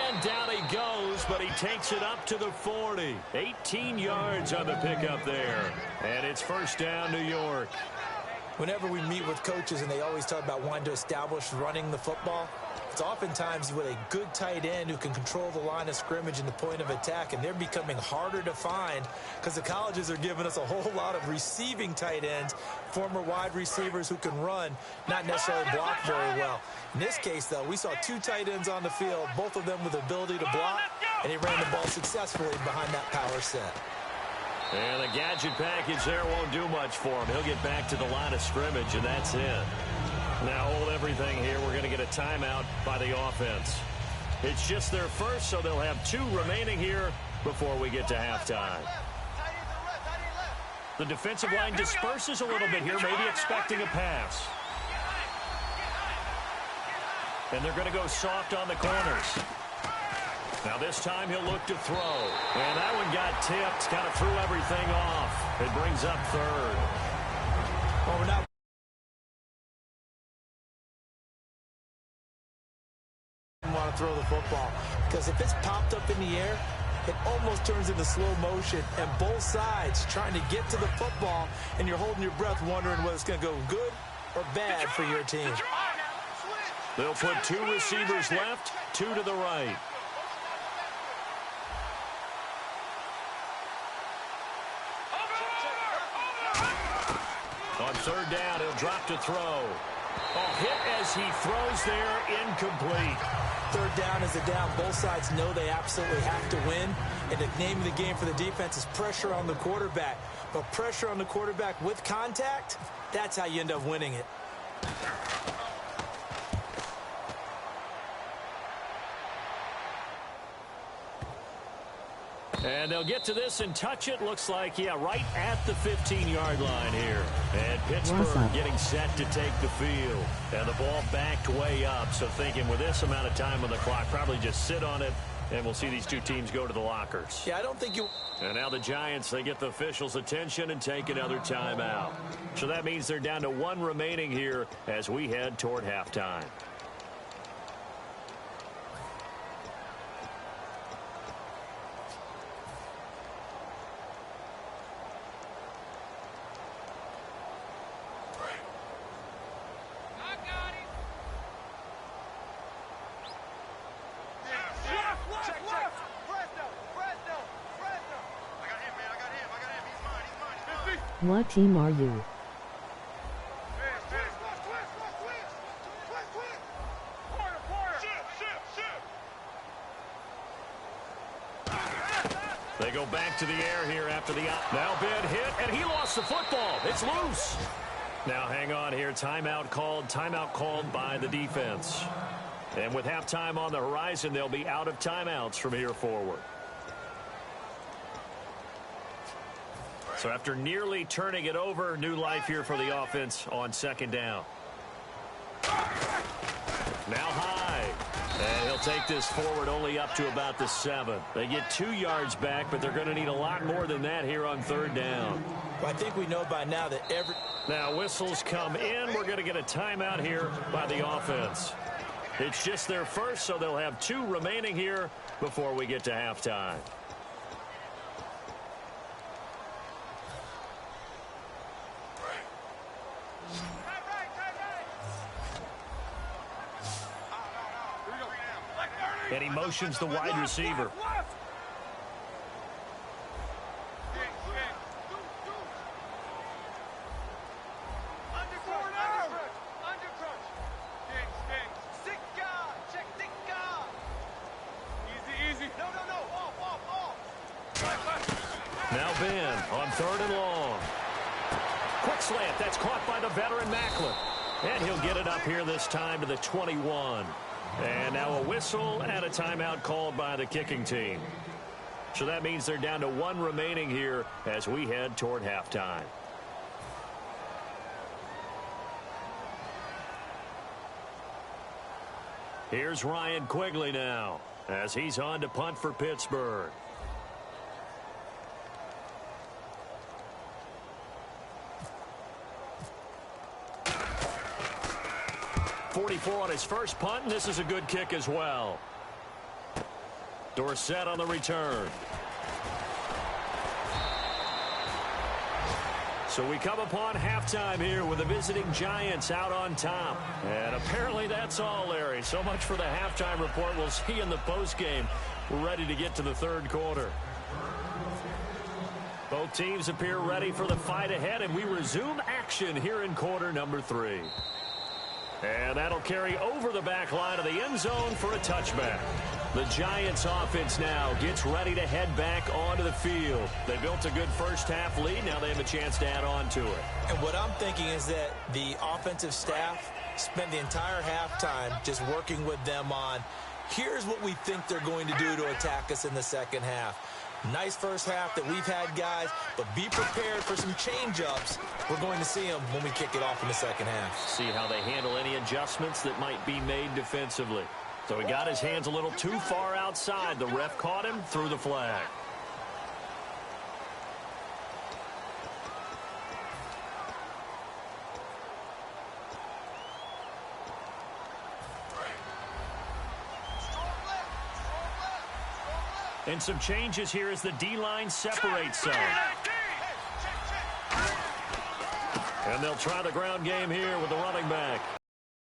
And down he goes, but he takes it up to the 40. 18 yards on the pickup there. And it's first down, New York. Whenever we meet with coaches and they always talk about wanting to establish running the football, it's oftentimes with a good tight end who can control the line of scrimmage and the point of attack, and they're becoming harder to find because the colleges are giving us a whole lot of receiving tight ends, former wide receivers who can run, not necessarily block very well. In this case, though, we saw 2 tight ends on the field, both of them with the ability to block, and he ran the ball successfully behind that power set. And the gadget package there won't do much for him. He'll get back to the line of scrimmage, and that's it. Now hold everything here. We're going to get a timeout by the offense. It's just their first, so they'll have 2 remaining here before we get to halftime. The defensive line disperses a little bit here, maybe expecting a pass. And they're going to go soft on the corners. Now this time he'll look to throw. And that one got tipped, kind of threw everything off. It brings up third. Well, we're not want to throw the football because if it's popped up in the air, it almost turns into slow motion, and both sides trying to get to the football, and you're holding your breath wondering whether it's going to go good or bad for your team. They'll put 2 receivers left, 2 to the right. On third down, he'll drop to throw. Oh, hit as he throws there, incomplete. Third down is a down. Both sides know they absolutely have to win. And the name of the game for the defense is pressure on the quarterback. But pressure on the quarterback with contact, that's how you end up winning it. And they'll get to this and touch it. Looks like, yeah, right at the 15-yard line here. And Pittsburgh getting set to take the field. And the ball backed way up. So thinking with this amount of time on the clock, probably just sit on it, and we'll see these 2 teams go to the lockers. Yeah, I don't think you... And now the Giants, they get the officials' attention and take another timeout. So that means they're down to 1 remaining here as we head toward halftime. What team are you? They go back to the air here after the out. Now Ben hit, and he lost the football. It's loose. Now hang on here. Timeout called by the defense. And with halftime on the horizon, they'll be out of timeouts from here forward. So after nearly turning it over, new life here for the offense on second down. Now high. And he'll take this forward only up to about the 7. They get 2 yards back, but they're going to need a lot more than that here on third down. Well, I think we know by now that Now whistles come in. We're going to get a timeout here by the offense. It's just their first, so they'll have 2 remaining here before we get to halftime. And he motions the wide receiver. Now Ben on 3rd and long. Quick slant. That's caught by the veteran Macklin. And he'll get it up here this time to the 21. And now a whistle and a timeout called by the kicking team. So that means they're down to 1 remaining here as we head toward halftime. Here's Ryan Quigley now as he's on to punt for Pittsburgh. .44 on his first punt, and this is a good kick as well. Dorsett on the return. So we come upon halftime here with the visiting Giants out on top. And apparently that's all, Larry. So much for the halftime report. We'll see in the postgame. We're ready to get to the third quarter. Both teams appear ready for the fight ahead, and we resume action here in quarter number 3. And that'll carry over the back line of the end zone for a touchback. The Giants offense now gets ready to head back onto the field. They built a good first half lead. Now they have a chance to add on to it. And what I'm thinking is that the offensive staff spent the entire halftime just working with them on, here's what we think they're going to do to attack us in the second half. Nice first half that we've had, guys, but be prepared for some change-ups. We're going to see them when we kick it off in the second half. See how they handle any adjustments that might be made defensively. So he got his hands a little too far outside. The ref caught him, threw the flag. And some changes here as the D-line separates some. And they'll try the ground game here with the running back.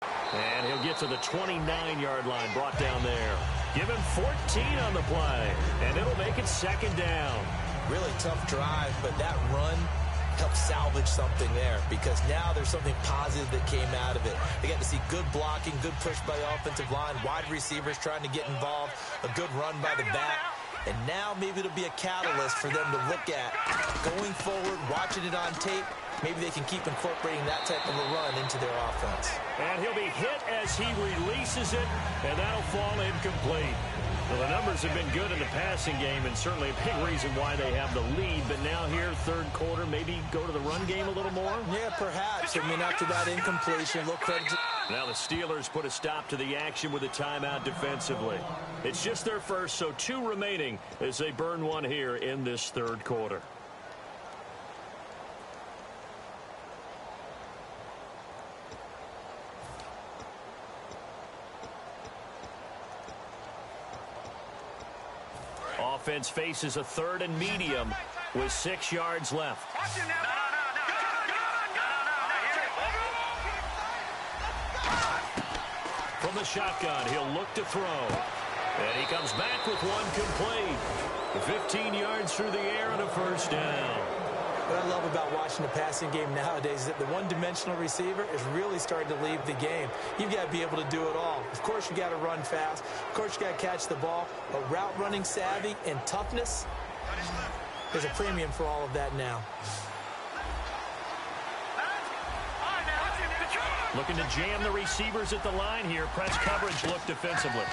And he'll get to the 29-yard line, brought down there. Give him 14 on the play, and it'll make it second down. Really tough drive, but that run helped salvage something there because now there's something positive that came out of it. They got to see good blocking, good push by the offensive line, wide receivers trying to get involved, a good run by the back. And now maybe it'll be a catalyst for them to look at going forward, watching it on tape. Maybe they can keep incorporating that type of a run into their offense. And he'll be hit as he releases it, and that'll fall incomplete. Well, the numbers have been good in the passing game, and certainly a big reason why they have the lead. But now here, third quarter, maybe go to the run game a little more? Yeah, perhaps. I mean, after that incompletion, a little credit to... Now the Steelers put a stop to the action with a timeout defensively. It's just their first, so 2 remaining as they burn one here in this third quarter. Offense faces a 3rd and medium with 6 yards left. From the shotgun, he'll look to throw. And he comes back with one complete. 15 yards through the air and a first down. What I love about watching the passing game nowadays is that the one-dimensional receiver is really starting to leave the game. You've got to be able to do it all. Of course, you got to run fast. Of course, you got to catch the ball. But route running savvy and toughness, there's a premium for all of that now. Looking to jam the receivers at the line here. Press coverage look defensively.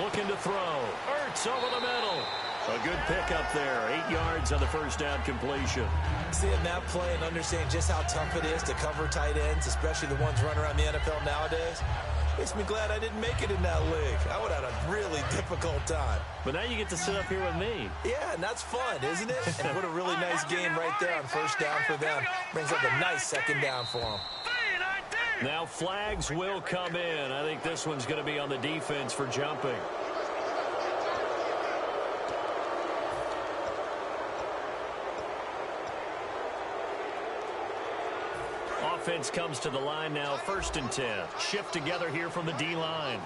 Looking to throw. Ertz over the middle. A good pickup there. 8 yards on the first down completion. Seeing that play and understanding just how tough it is to cover tight ends, especially the ones running around the NFL nowadays, makes me glad I didn't make it in that league. I would have had a really difficult time. But now you get to sit up here with me. Yeah, and that's fun, isn't it? And what a really nice game right there on first down for them. Brings up a nice second down for them. Now flags will come in. I think this one's going to be on the defense for jumping. Offense comes to the line now, 1st and 10. Shift together here from the D-line.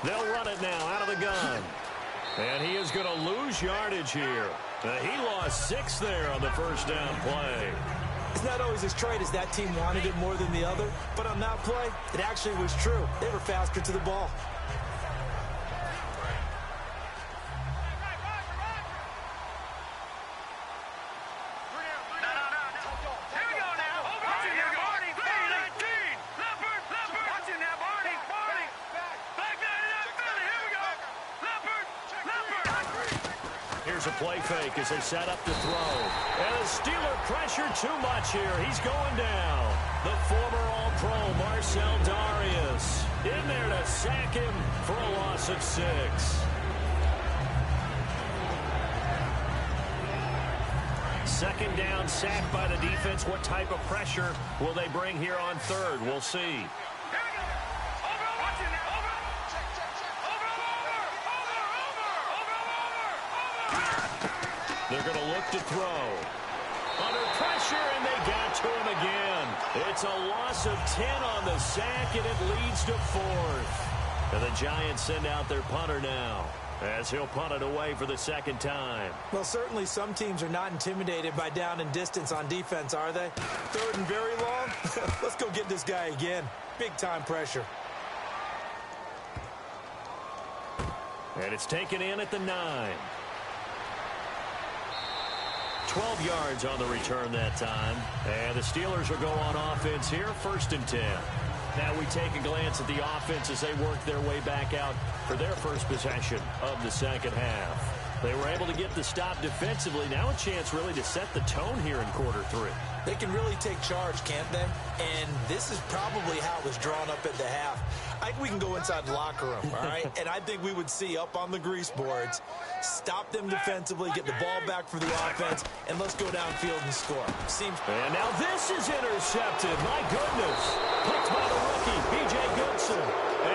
They'll run it now out of the gun. And he is going to lose yardage here. He lost 6 there on the first down play. It's not always as trite as that team wanted it more than the other, but on that play, it actually was true. They were faster to the ball. Here's a play fake as they set up to throw. And the Steeler pressure too much here. He's going down. The former All-Pro Marcel Darius in there to sack him for a loss of 6. Second down, sacked by the defense. What type of pressure will they bring here on 3rd? We'll see. They're going to look to throw. Under pressure, and they got to him again. It's a loss of 10 on the sack, and it leads to 4th. And the Giants send out their punter now, as he'll punt it away for the 2nd time. Well, certainly some teams are not intimidated by down and distance on defense, are they? 3rd and very long? Let's go get this guy again. Big-time pressure. And it's taken in at the 9. 12 yards on the return that time. And the Steelers will go on offense here, 1st and 10. Now we take a glance at the offense as they work their way back out for their first possession of the second half. They were able to get the stop defensively. Now a chance really to set the tone here in quarter 3. They can really take charge, can't they? And this is probably how it was drawn up at the half. I think we can go inside the locker room, all right? And I think we would see up on the grease boards, stop them defensively, get the ball back for the offense, and let's go downfield and score. And now this is intercepted. My goodness. Picked by the rookie, B.J. Goodson.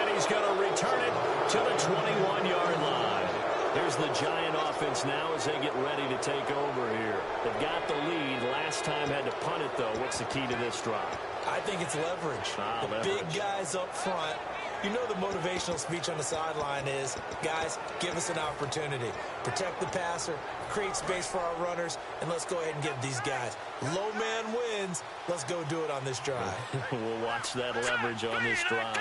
And he's going to return it to the 21-yard line. Here's the Giant offense now as they get ready to take over here. They've got the lead. Last time had to punt it, though. What's the key to this drive? I think it's leverage. Big guys up front. You know the motivational speech on the sideline is, guys, give us an opportunity. Protect the passer, create space for our runners, and let's go ahead and give these guys. Low man wins. Let's go do it on this drive. We'll watch that leverage on this drive.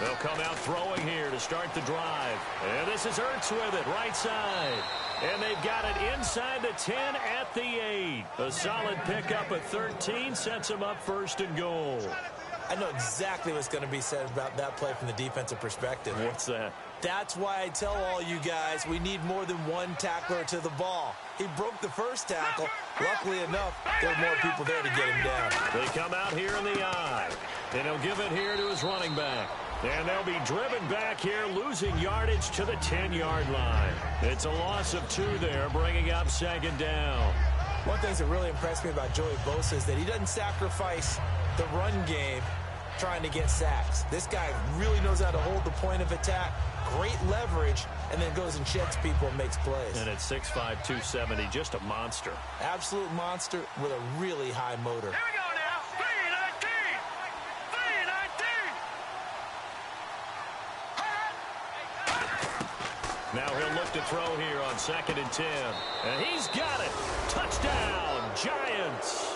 They'll come out throwing here to start the drive. And this is Ertz with it, right side. And they've got it inside the 10 at the 8. A solid pickup at 13 sets them up 1st and goal. I know exactly what's going to be said about that play from the defensive perspective. What's that? That's why I tell all you guys we need more than one tackler to the ball. He broke the first tackle. Luckily enough, there were more people there to get him down. They come out here in the I. And he'll give it here to his running back. And they'll be driven back here, losing yardage to the 10-yard line. It's a loss of 2 there, bringing up 2nd down. One thing that really impressed me about Joey Bosa is that he doesn't sacrifice the run game trying to get sacks. This guy really knows how to hold the point of attack, great leverage, and then goes and sheds people and makes plays. And at 6'5", 270, just a monster. Absolute monster with a really high motor. Here we go now. 319. 319. Now he'll look to throw here on 2nd and 10. And he's got it. Touchdown, Giants.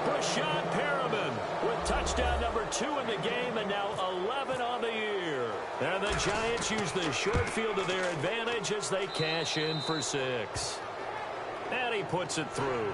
Brashad Perriman with touchdown number 2 in the game and now 11 on the year. And the Giants use the short field to their advantage as they cash in for 6. And he puts it through.